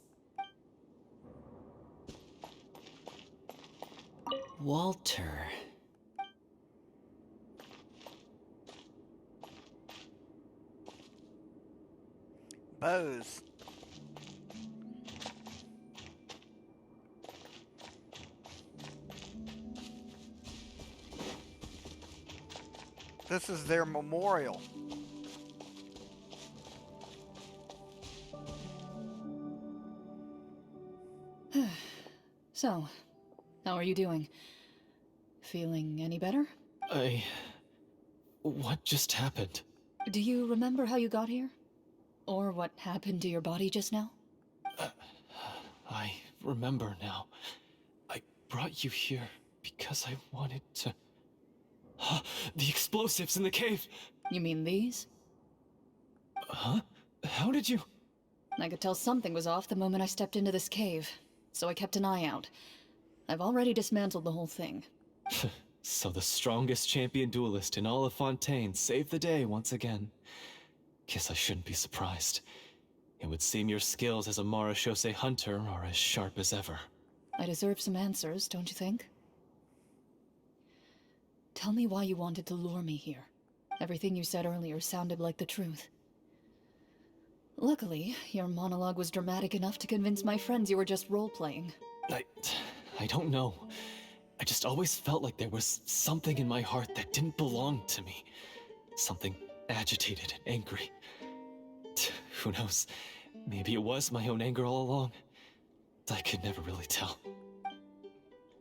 Walter. Bows. This is their memorial. So, how are you doing? Feeling any better? What just happened? Do you remember how you got here? Or what happened to your body just now? I remember now. I brought you here because I wanted to... The explosives in the cave! You mean these? Huh? How did you... I could tell something was off the moment I stepped into this cave, so I kept an eye out. I've already dismantled the whole thing. So the strongest champion duelist in all of Fontaine saved the day once again. Guess I shouldn't be surprised. It would seem your skills as a Marechaussee hunter are as sharp as ever. I deserve some answers, don't you think? Tell me why you wanted to lure me here. Everything you said earlier sounded like the truth. Luckily, your monologue was dramatic enough to convince my friends you were just role-playing. I don't know. I just always felt like there was something in my heart that didn't belong to me. Something agitated and angry. Who knows? Maybe it was my own anger all along. I could never really tell.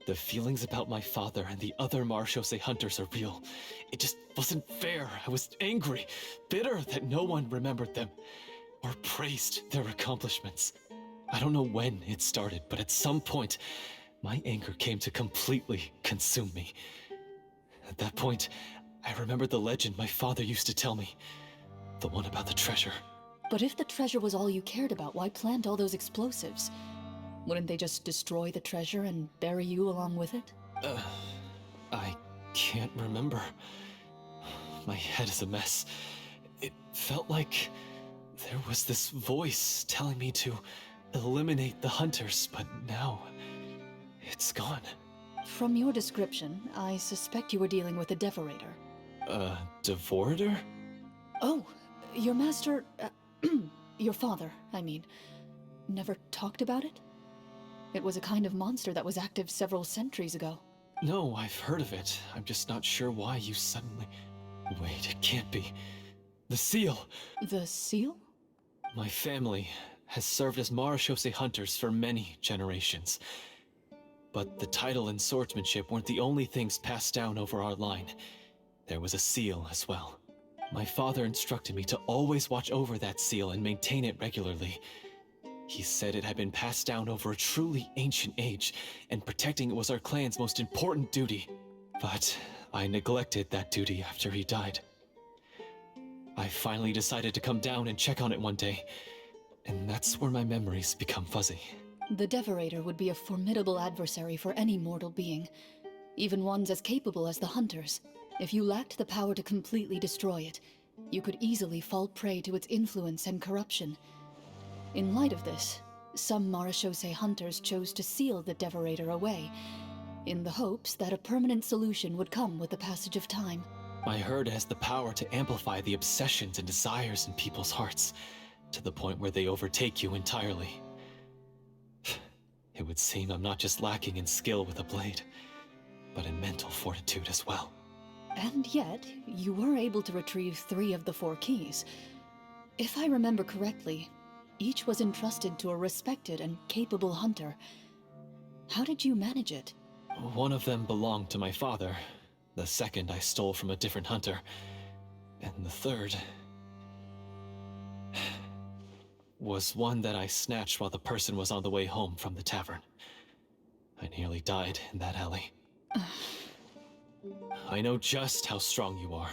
The feelings about my father and the other Marechaussee hunters are real. It just wasn't fair. I was angry, bitter that no one remembered them or praised their accomplishments. I don't know when it started, but at some point, my anger came to completely consume me. At that point, I remembered the legend my father used to tell me. The one about the treasure. But if the treasure was all you cared about, why plant all those explosives? Wouldn't they just destroy the treasure and bury you along with it? I can't remember. My head is a mess. It felt like there was this voice telling me to eliminate the hunters, but now it's gone. From your description, I suspect you were dealing with a devorator. Devorator? Oh, your master... your father, I mean, never talked about it? It was a kind of monster that was active several centuries ago. No, I've heard of it. I'm just not sure why you suddenly... Wait, it can't be. The seal! The seal? My family has served as Marechaussee hunters for many generations. But the title and swordsmanship weren't the only things passed down over our line. There was a seal as well. My father instructed me to always watch over that seal and maintain it regularly. He said it had been passed down over a truly ancient age, and protecting it was our clan's most important duty. But I neglected that duty after he died. I finally decided to come down and check on it one day, and that's where my memories become fuzzy. The devorator would be a formidable adversary for any mortal being, even ones as capable as the hunters. If you lacked the power to completely destroy it, you could easily fall prey to its influence and corruption. In light of this, some Marachose hunters chose to seal the Devorator away, in the hopes that a permanent solution would come with the passage of time. I heard it has the power to amplify the obsessions and desires in people's hearts, to the point where they overtake you entirely. It would seem I'm not just lacking in skill with a blade, but in mental fortitude as well. And yet, you were able to retrieve 3 of the 4 keys. If I remember correctly, each was entrusted to a respected and capable hunter. How did you manage it? One of them belonged to my father. The second I stole from a different hunter. And the third was one that I snatched while the person was on the way home from the tavern. I nearly died in that alley. I know just how strong you are.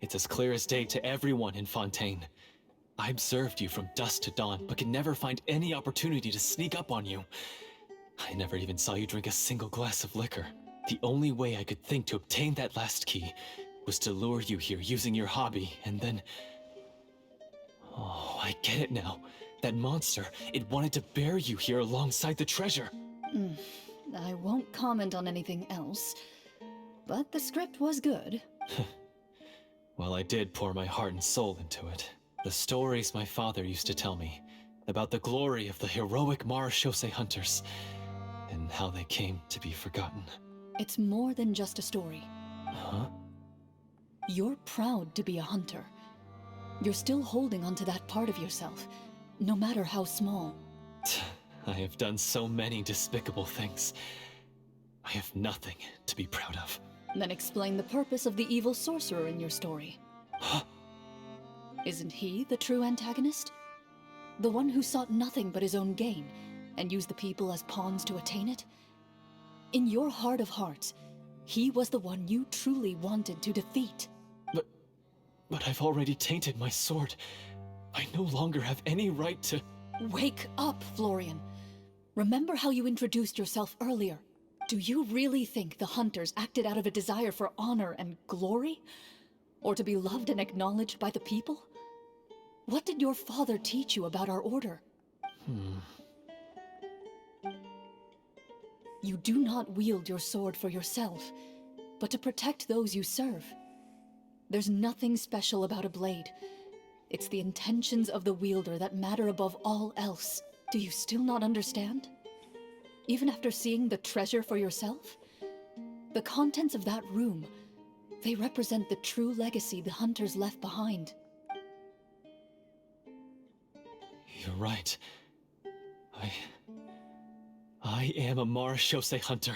It's as clear as day to everyone in Fontaine. I observed you from dusk to dawn, but could never find any opportunity to sneak up on you. I never even saw you drink a single glass of liquor. The only way I could think to obtain that last key was to lure you here using your hobby, and then... Oh, I get it now. That monster, it wanted to bury you here alongside the treasure. I won't comment on anything else, but the script was good. Well, I did pour my heart and soul into it. The stories my father used to tell me about the glory of the heroic Marachose hunters, and how they came to be forgotten. It's more than just a story. Huh? You're proud to be a hunter. You're still holding onto that part of yourself, no matter how small. I have done so many despicable things. I have nothing to be proud of. Then explain the purpose of the evil sorcerer in your story. Huh? Isn't he the true antagonist? The one who sought nothing but his own gain, and used the people as pawns to attain it? In your heart of hearts, he was the one you truly wanted to defeat. But I've already tainted my sword. I no longer have any right to... Wake up, Florian. Remember how you introduced yourself earlier. Do you really think the hunters acted out of a desire for honor and glory? Or to be loved and acknowledged by the people? What did your father teach you about our order? You do not wield your sword for yourself, but to protect those you serve. There's nothing special about a blade. It's the intentions of the wielder that matter above all else. Do you still not understand? Even after seeing the treasure for yourself? The contents of that room, they represent the true legacy the hunters left behind. You're right. I am a Marachose hunter.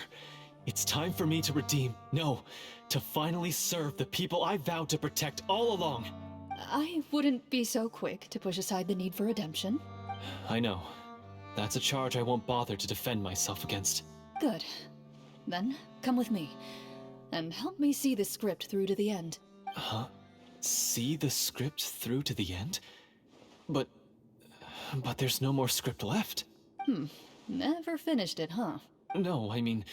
It's time for me to redeem, no, to finally serve the people I vowed to protect all along. I wouldn't be so quick to push aside the need for redemption. I know. That's a charge I won't bother to defend myself against. Good. Then, come with me, and help me see the script through to the end. Huh? See the script through to the end? But there's no more script left. Never finished it, huh? No, I mean,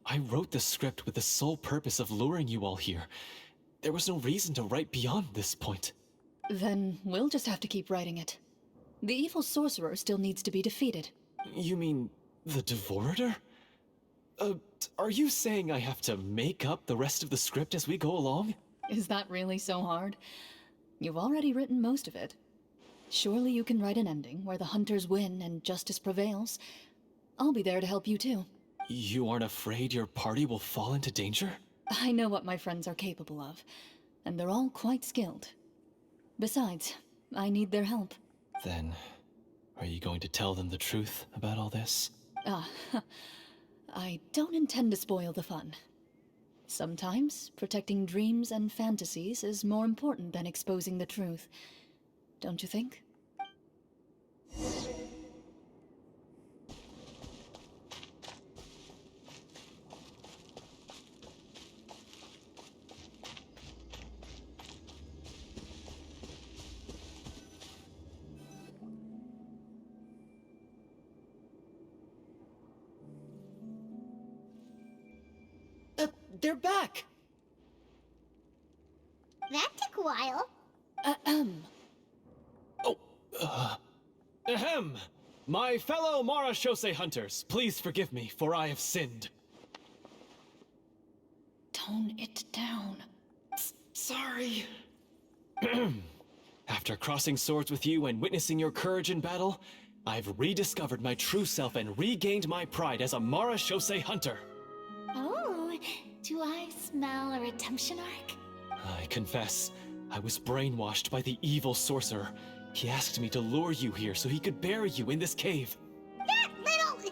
I wrote the script with the sole purpose of luring you all here. There was no reason to write beyond this point. Then we'll just have to keep writing it. The evil sorcerer still needs to be defeated. You mean the Devorator? Are you saying I have to make up the rest of the script as we go along? Is that really so hard? You've already written most of it. Surely you can write an ending where the hunters win and justice prevails. I'll be there to help you too. You aren't afraid your party will fall into danger? I know what my friends are capable of, and they're all quite skilled. Besides, I need their help. Then, are you going to tell them the truth about all this? I don't intend to spoil the fun. Sometimes, protecting dreams and fantasies is more important than exposing the truth. Don't you think? They're back! That took a while. Ahem! My fellow Marashose hunters, please forgive me, for I have sinned. Tone it down. Sorry. After crossing swords with you and witnessing your courage in battle, I've rediscovered my true self and regained my pride as a Marashose hunter. Oh, do I smell a redemption arc? I confess, I was brainwashed by the evil sorcerer. He asked me to lure you here so he could bury you in this cave. That little...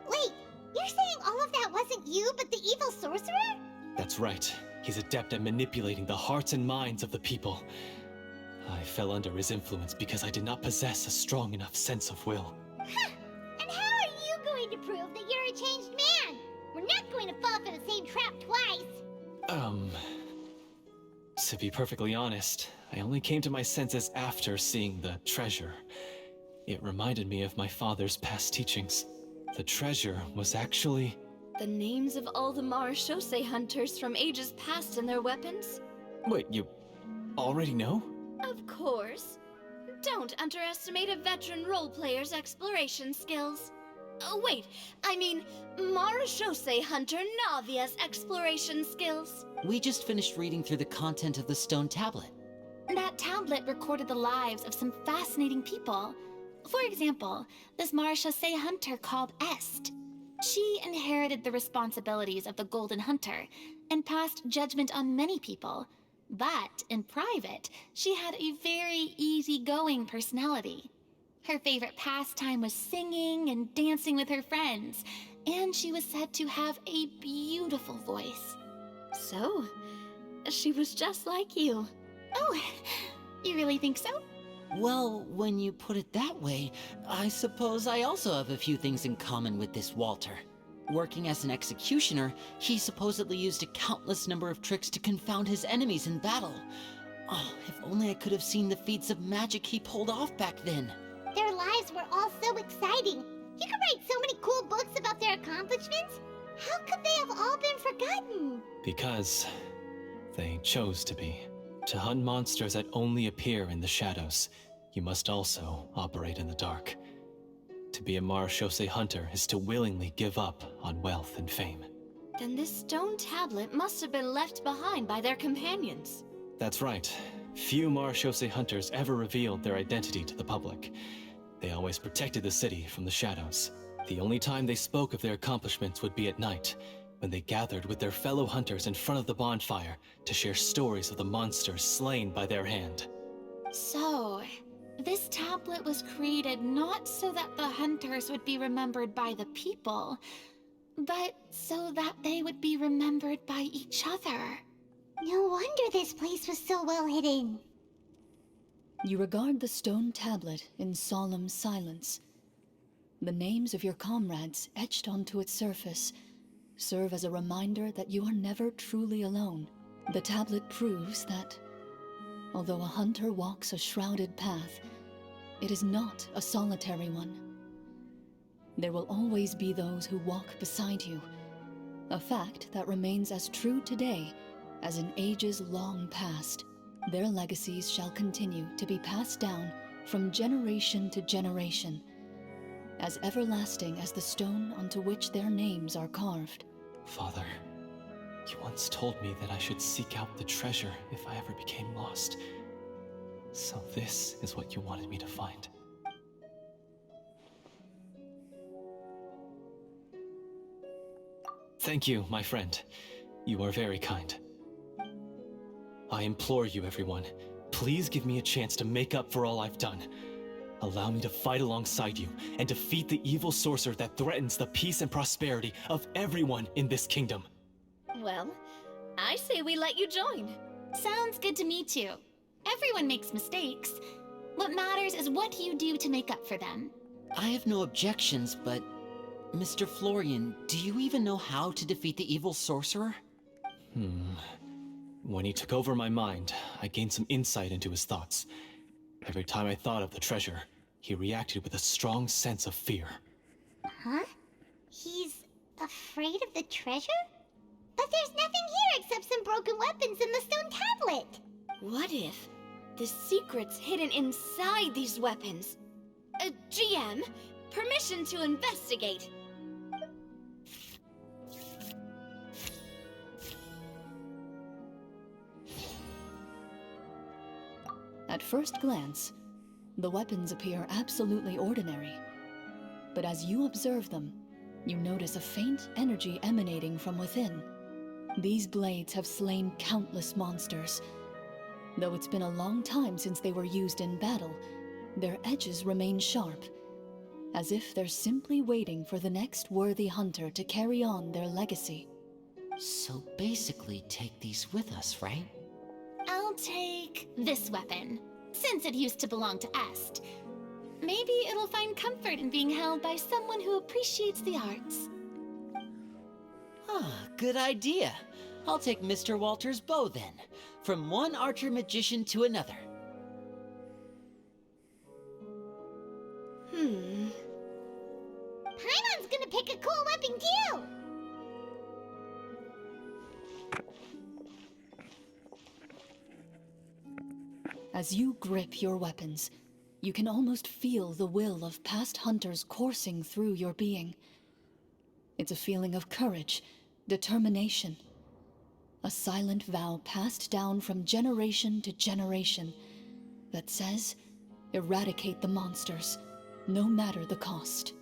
Wait, you're saying all of that wasn't you, but the evil sorcerer? That's right. He's adept at manipulating the hearts and minds of the people. I fell under his influence because I did not possess a strong enough sense of will. Huh. And how are you going to prove that you're a changed man? We're not going to fall for the same trap twice. To be perfectly honest, I only came to my senses after seeing the treasure. It reminded me of my father's past teachings. The treasure was actually... The names of all the Marashose hunters from ages past and their weapons? Wait, you already know? Of course. Don't underestimate a veteran role player's exploration skills. Oh, wait, I mean Marashose hunter Navia's exploration skills. We just finished reading through the content of the stone tablet. That tablet recorded the lives of some fascinating people. For example, this Marashose hunter called Est. She inherited the responsibilities of the Golden Hunter and passed judgment on many people. But in private, she had a very easygoing personality. Her favorite pastime was singing and dancing with her friends, and she was said to have a beautiful voice. So, she was just like you. Oh, you really think so? Well, when you put it that way, I suppose I also have a few things in common with this Walter. Working as an executioner, he supposedly used a countless number of tricks to confound his enemies in battle. Oh, if only I could have seen the feats of magic he pulled off back then. Their lives were all so exciting. You could write so many cool books about their accomplishments. How could they have all been forgotten? Because they chose to be. To hunt monsters that only appear in the shadows, you must also operate in the dark. To be a Marashose hunter is to willingly give up on wealth and fame. Then this stone tablet must have been left behind by their companions. That's right. Few Marashose hunters ever revealed their identity to the public. They always protected the city from the shadows. The only time they spoke of their accomplishments would be at night, when they gathered with their fellow hunters in front of the bonfire to share stories of the monsters slain by their hand. So, this tablet was created not so that the hunters would be remembered by the people, but so that they would be remembered by each other. No wonder this place was so well hidden. You regard the stone tablet in solemn silence. The names of your comrades etched onto its surface serve as a reminder that you are never truly alone. The tablet proves that, although a hunter walks a shrouded path, it is not a solitary one. There will always be those who walk beside you, a fact that remains as true today as in ages long past. Their legacies shall continue to be passed down from generation to generation, as everlasting as the stone onto which their names are carved. Father, you once told me that I should seek out the treasure if I ever became lost. So this is what you wanted me to find. Thank you, my friend. You are very kind. I implore you, everyone, please give me a chance to make up for all I've done. Allow me to fight alongside you and defeat the evil sorcerer that threatens the peace and prosperity of everyone in this kingdom. Well, I say we let you join. Sounds good to me too. Everyone makes mistakes. What matters is what you do to make up for them. I have no objections, but... Mr. Florian, do you even know how to defeat the evil sorcerer? When he took over my mind, I gained some insight into his thoughts. Every time I thought of the treasure, he reacted with a strong sense of fear. Huh? He's afraid of the treasure? But there's nothing here except some broken weapons in the stone tablet. What if the secret's hidden inside these weapons? GM, permission to investigate. At first glance, the weapons appear absolutely ordinary. But as you observe them, you notice a faint energy emanating from within. These blades have slain countless monsters. Though it's been a long time since they were used in battle, their edges remain sharp, as if they're simply waiting for the next worthy hunter to carry on their legacy. So basically, take these with us, right? I'll take this weapon, since it used to belong to Est. Maybe it'll find comfort in being held by someone who appreciates the arts. Ah, good idea. I'll take Mr. Walter's bow then, from one archer magician to another. Paimon's gonna pick a cool weapon too! As you grip your weapons, you can almost feel the will of past hunters coursing through your being. It's a feeling of courage, determination. A silent vow passed down from generation to generation that says, eradicate the monsters, no matter the cost.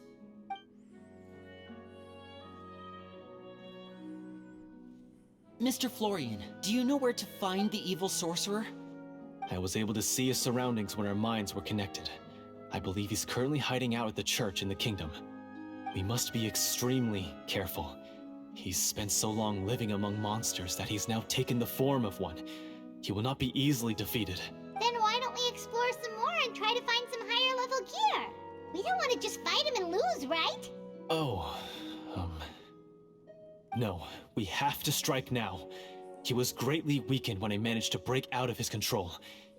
Mr. Florian, do you know where to find the evil sorcerer? I was able to see his surroundings when our minds were connected. I believe he's currently hiding out at the church in the kingdom. We must be extremely careful. He's spent so long living among monsters that he's now taken the form of one. He will not be easily defeated. Then why don't we explore some more and try to find some higher level gear? We don't want to just fight him and lose, right? No, we have to strike now. He was greatly weakened when I managed to break out of his control.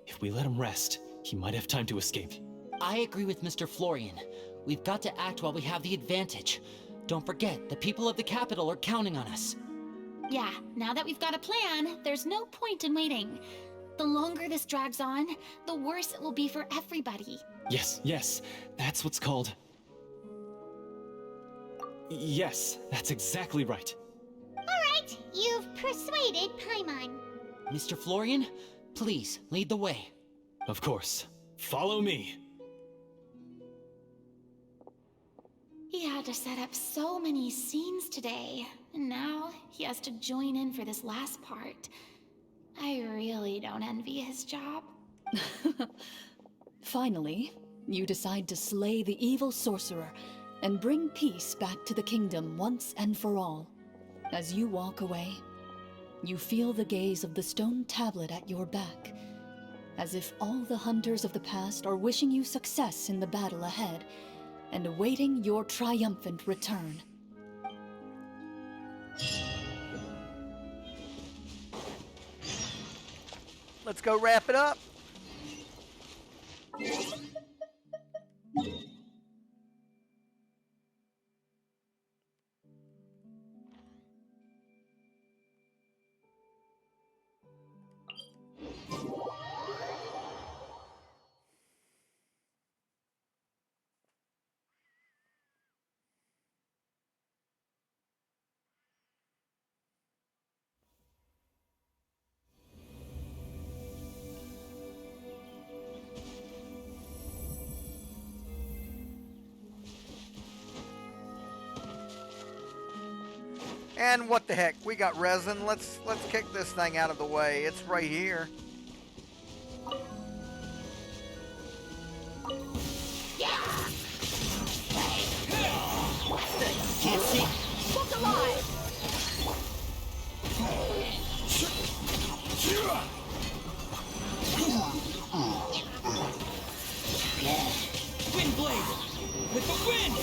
If we let him rest, he might have time to escape. I agree with Mr. Florian. We've got to act while we have the advantage. Don't forget, the people of the capital are counting on us. Yeah, now that we've got a plan, there's no point in waiting. The longer this drags on, the worse it will be for everybody. Yes, that's what's called... Yes, that's exactly right. Alright, you've persuaded Paimon. Mr. Florian, please, lead the way. Of course. Follow me. He had to set up so many scenes today, and now he has to join in for this last part. I really don't envy his job. Finally, you decide to slay the evil sorcerer and bring peace back to the kingdom once and for all. As you walk away, you feel the gaze of the stone tablet at your back, as if all the hunters of the past are wishing you success in the battle ahead and awaiting your triumphant return. Let's go wrap it up. And what the heck, we got resin. Let's kick this thing out of the way. It's right here. Can't see. Look alive! Wind blade! With the wind!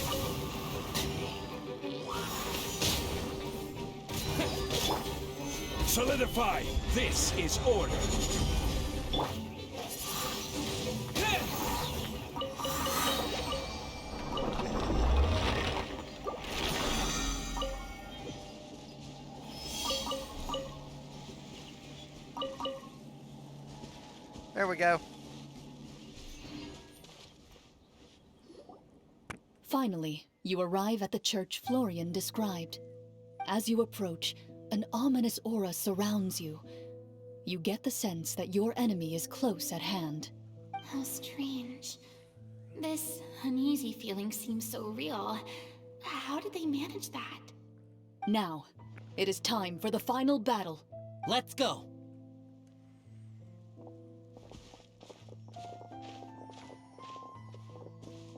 Solidify! This is order! There we go. Finally, you arrive at the church Florian described. As you approach, an ominous aura surrounds you. You get the sense that your enemy is close at hand. How strange. This uneasy feeling seems so real. How did they manage that? Now, it is time for the final battle. Let's go!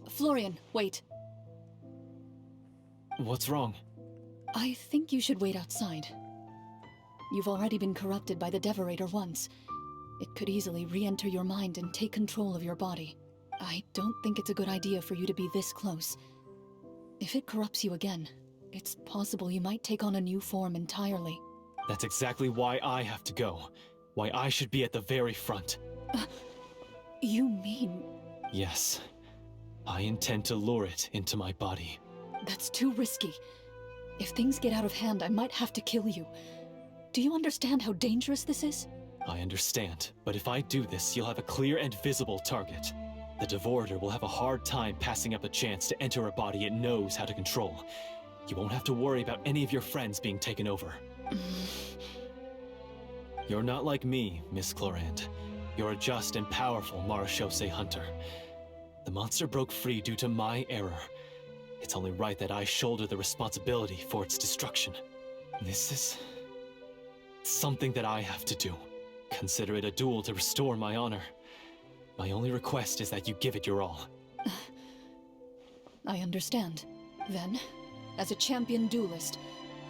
Florian, wait. What's wrong? I think you should wait outside. You've already been corrupted by the Devorator once. It could easily re-enter your mind and take control of your body. I don't think it's a good idea for you to be this close. If it corrupts you again, it's possible you might take on a new form entirely. That's exactly why I have to go. Why I should be at the very front. You mean... Yes. I intend to lure it into my body. That's too risky. If things get out of hand, I might have to kill you. Do you understand how dangerous this is? I understand, but if I do this, you'll have a clear and visible target. The Devorator will have a hard time passing up a chance to enter a body it knows how to control. You won't have to worry about any of your friends being taken over. You're not like me, Miss Chlorinde. You're a just and powerful Marechaussee hunter. The monster broke free due to my error. It's only right that I shoulder the responsibility for its destruction. This is... something that I have to do. Consider it a duel to restore my honor. My only request is that you give it your all. I understand. Then, as a champion duelist,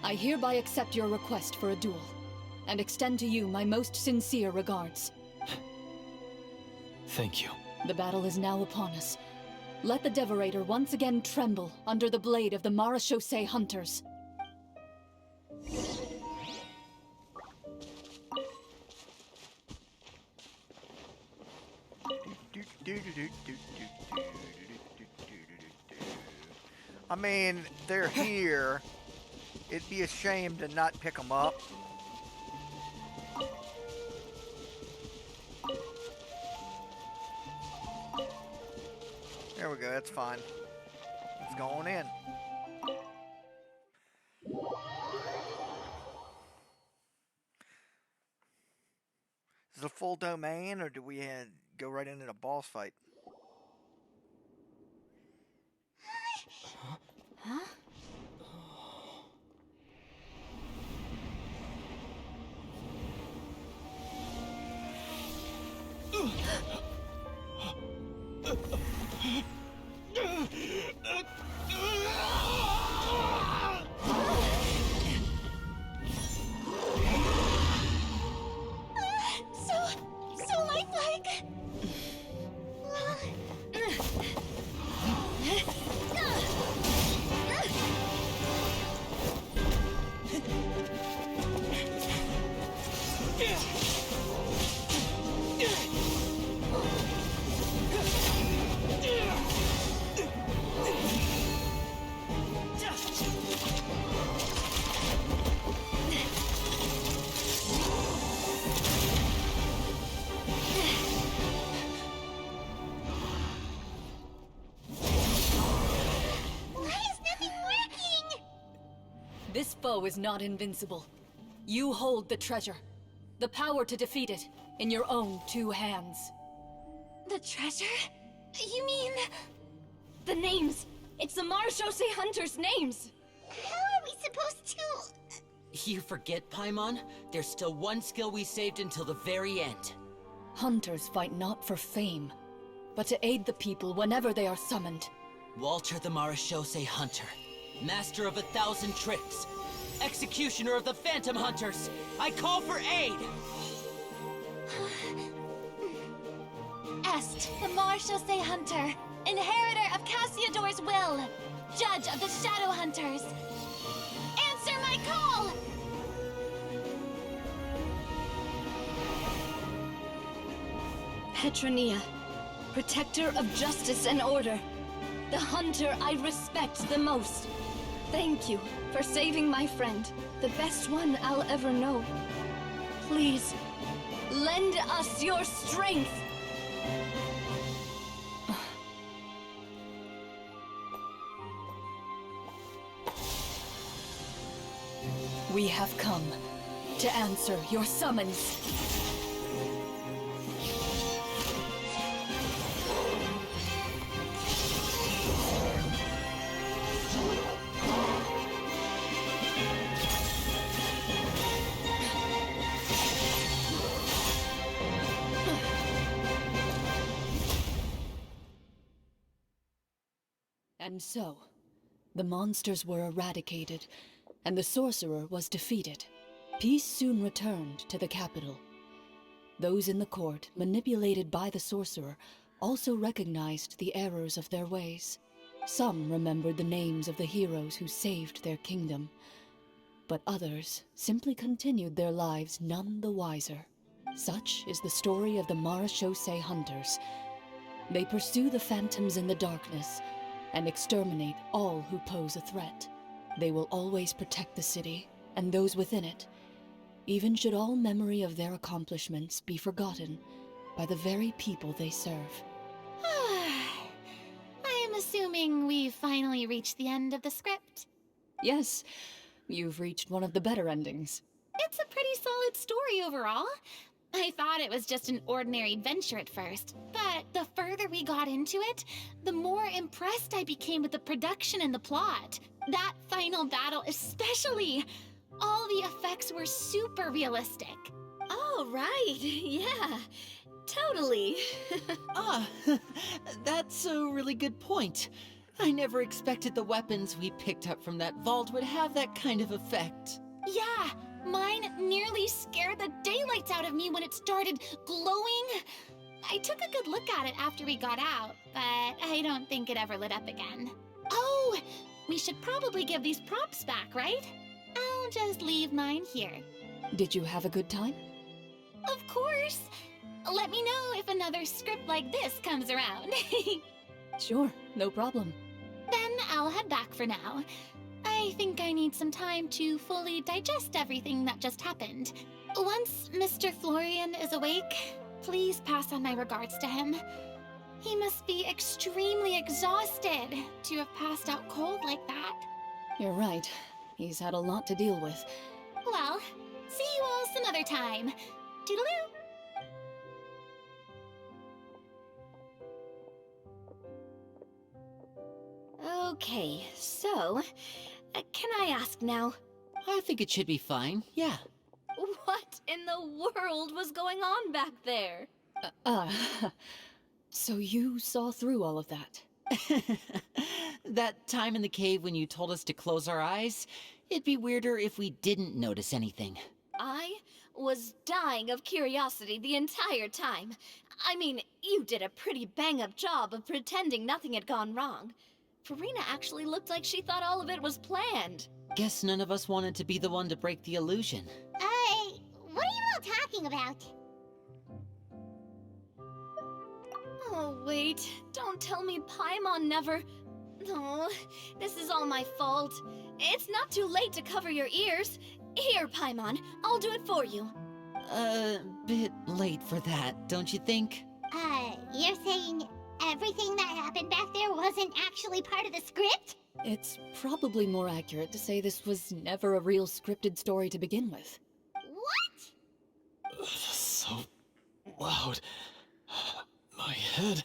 I hereby accept your request for a duel, and extend to you my most sincere regards. Thank you. The battle is now upon us. Let the Devorator once again tremble under the blade of the Marechaussee hunters. I mean, they're here. It'd be a shame to not pick them up. There we go, that's fine. It's going in. Is it a full domain, or do we go right into the boss fight? Huh? So lifelike. This foe is not invincible. You hold the treasure. The power to defeat it in your own 2 hands. The treasure? You mean... the names. It's the Marechaussee hunters' names. How are we supposed to... You forget, Paimon? There's still one skill we saved until the very end. Hunters fight not for fame, but to aid the people whenever they are summoned. Walter the Marechaussee Hunter, master of 1,000 tricks, executioner of the Phantom Hunters, I call for aid! Est, the Marechaussee hunter, inheritor of Cassiodor's will, judge of the Shadow Hunters. Answer my call! Petronia, protector of justice and order, the hunter I respect the most. Thank you for saving my friend, the best one I'll ever know. Please, lend us your strength! We have come to answer your summons. And so, the monsters were eradicated, and the sorcerer was defeated. Peace soon returned to the capital. Those in the court, manipulated by the sorcerer, also recognized the errors of their ways. Some remembered the names of the heroes who saved their kingdom, but others simply continued their lives none the wiser. Such is the story of the Marechaussee Hunters. They pursue the phantoms in the darkness and exterminate all who pose a threat. They will always protect the city and those within it, even should all memory of their accomplishments be forgotten by the very people they serve. I am assuming we've finally reached the end of the script. Yes, you've reached one of the better endings. It's a pretty solid story overall. I thought it was just an ordinary adventure at first, but the further we got into it, the more impressed I became with the production and the plot. That final battle especially. All the effects were super realistic. Oh, right. Yeah, totally. That's a really good point. I never expected the weapons we picked up from that vault would have that kind of effect. Yeah, mine nearly scared the daylights out of me when it started glowing. I took a good look at it after we got out, but I don't think it ever lit up again. Oh, we should probably give these props back, right? I'll just leave mine here. Did you have a good time? Of course. Let me know if another script like this comes around. Sure, no problem. Then I'll head back for now. I think I need some time to fully digest everything that just happened. Once Mr. Florian is awake, please pass on my regards to him. He must be extremely exhausted to have passed out cold like that. You're right. He's had a lot to deal with. Well, see you all some other time. Toodaloo! Okay, so, can I ask now? I think it should be fine, yeah. What in the world was going on back there? So you saw through all of that? That time in the cave when you told us to close our eyes, it'd be weirder if we didn't notice anything. I was dying of curiosity the entire time. I mean, you did a pretty bang-up job of pretending nothing had gone wrong. Farina actually looked like she thought all of it was planned. Guess none of us wanted to be the one to break the illusion. What are you all talking about? Oh, wait. Don't tell me Paimon never... No, this is all my fault. It's not too late to cover your ears. Here, Paimon, I'll do it for you. Bit late for that, don't you think? You're saying everything that happened back there wasn't actually part of the script? It's probably more accurate to say this was never a real scripted story to begin with. What? So loud. My head.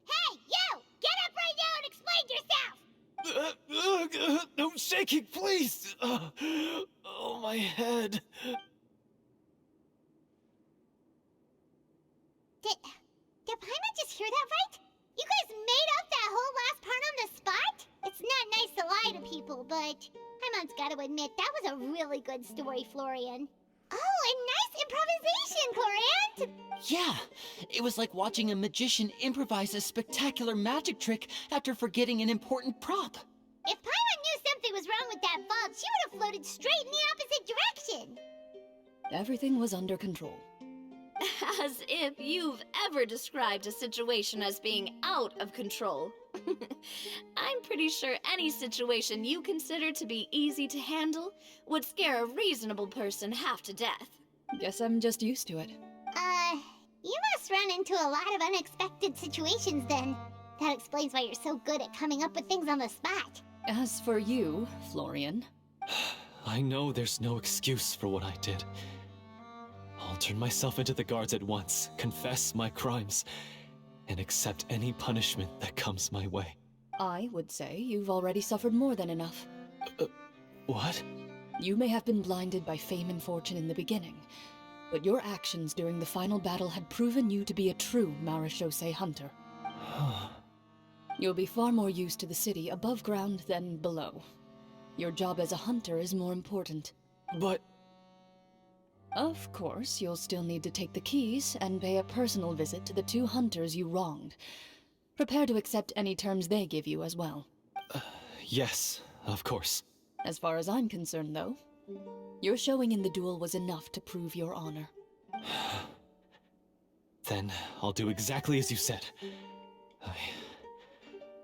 Hey, you! Get up right now and explain yourself! No shaking, please! Oh, my head. Did Paimon just hear that right? You guys made up that whole last part on the spot? It's not nice to lie to people, but Paimon's got to admit that was a really good story, Florian. Oh, and nice improvisation, Chlorinde! Yeah, it was like watching a magician improvise a spectacular magic trick after forgetting an important prop. If Paimon knew something was wrong with that vault, she would have floated straight in the opposite direction. Everything was under control. As if you've ever described a situation as being out of control. I'm pretty sure any situation you consider to be easy to handle would scare a reasonable person half to death. Guess I'm just used to it. You must run into a lot of unexpected situations then. That explains why you're so good at coming up with things on the spot. As for you, Florian, I know there's no excuse for what I did. I'll turn myself into the guards at once, confess my crimes, and accept any punishment that comes my way. I would say you've already suffered more than enough. What? You may have been blinded by fame and fortune in the beginning, but your actions during the final battle had proven you to be a true marechaussee hunter. You'll be far more used to the city above ground than below. Your job as a hunter is more important. But... Of course, you'll still need to take the keys and pay a personal visit to the 2 hunters you wronged. Prepare to accept any terms they give you as well. Yes, of course. As far as I'm concerned, though, your showing in the duel was enough to prove your honor. Then I'll do exactly as you said.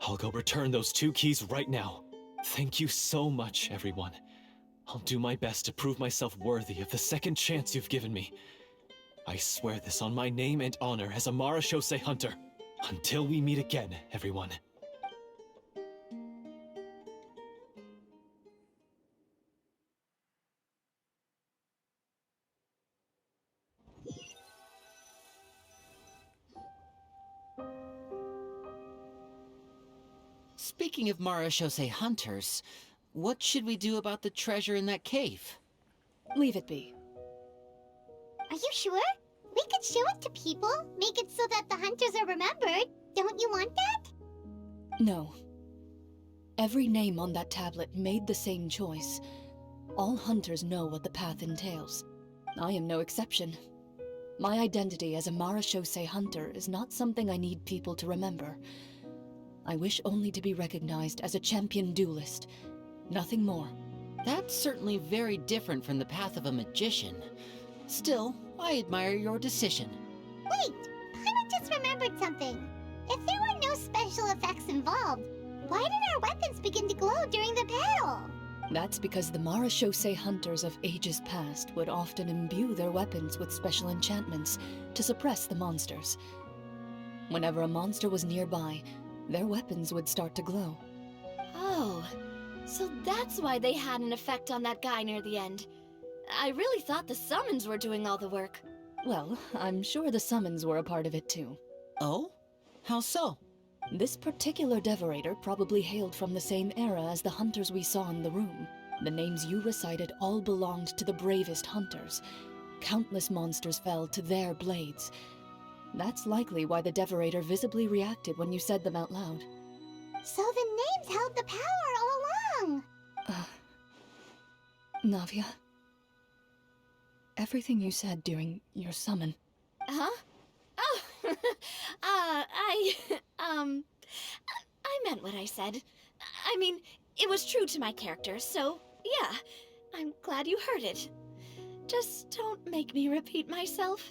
I'll go return those 2 keys right now. Thank you so much, everyone. I'll do my best to prove myself worthy of the second chance you've given me. I swear this on my name and honor as a marechaussee hunter. Until we meet again, everyone. Speaking of marechaussee hunters, what should we do about the treasure in that cave? Leave it be. Are you sure? We could show it to people, make it so that the hunters are remembered. Don't you want that? No. Every name on that tablet made the same choice. All hunters know what the path entails. I am no exception. My identity as a marechaussee hunter is not something I need people to remember. I wish only to be recognized as a champion duelist. Nothing more. That's certainly very different from the path of a magician. Still, I admire your decision. Wait! Paimon just remembered something. If there were no special effects involved, why did our weapons begin to glow during the battle? That's because the marechaussee hunters of ages past would often imbue their weapons with special enchantments to suppress the monsters. Whenever a monster was nearby, their weapons would start to glow. Oh, so that's why they had an effect on that guy near the end. I really thought the summons were doing all the work. Well, I'm sure the summons were a part of it too. Oh? How so? This particular devorator probably hailed from the same era as the hunters we saw in the room. The names you recited all belonged to the bravest hunters. Countless monsters fell to their blades. That's likely why the devorator visibly reacted when you said them out loud. So the names held the power all along! Navia, everything you said during your summon. Huh? Oh, I meant what I said. I mean, it was true to my character, so yeah, I'm glad you heard it. Just don't make me repeat myself.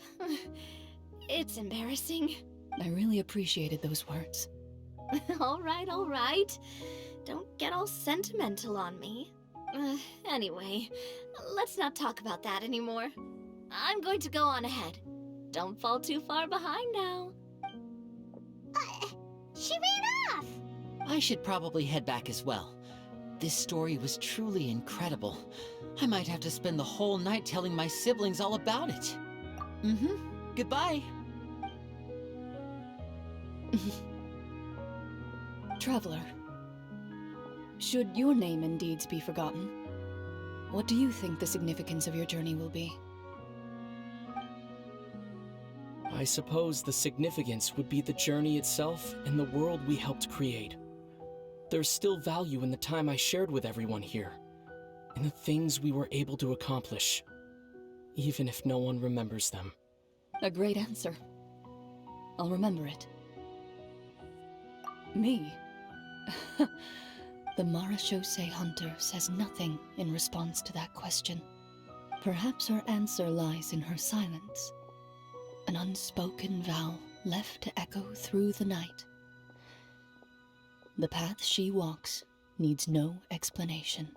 It's embarrassing. I really appreciated those words. All right. Don't get all sentimental on me. Anyway, let's not talk about that anymore. I'm going to go on ahead. Don't fall too far behind now. She ran off! I should probably head back as well. This story was truly incredible. I might have to spend the whole night telling my siblings all about it. Goodbye. Traveler, should your name and deeds be forgotten, what do you think the significance of your journey will be? I suppose the significance would be the journey itself and the world we helped create. There's still value in the time I shared with everyone here, in the things we were able to accomplish, even if no one remembers them. A great answer. I'll remember it. Me? The marechaussee hunter says nothing in response to that question. Perhaps her answer lies in her silence. An unspoken vow left to echo through the night. The path she walks needs no explanation.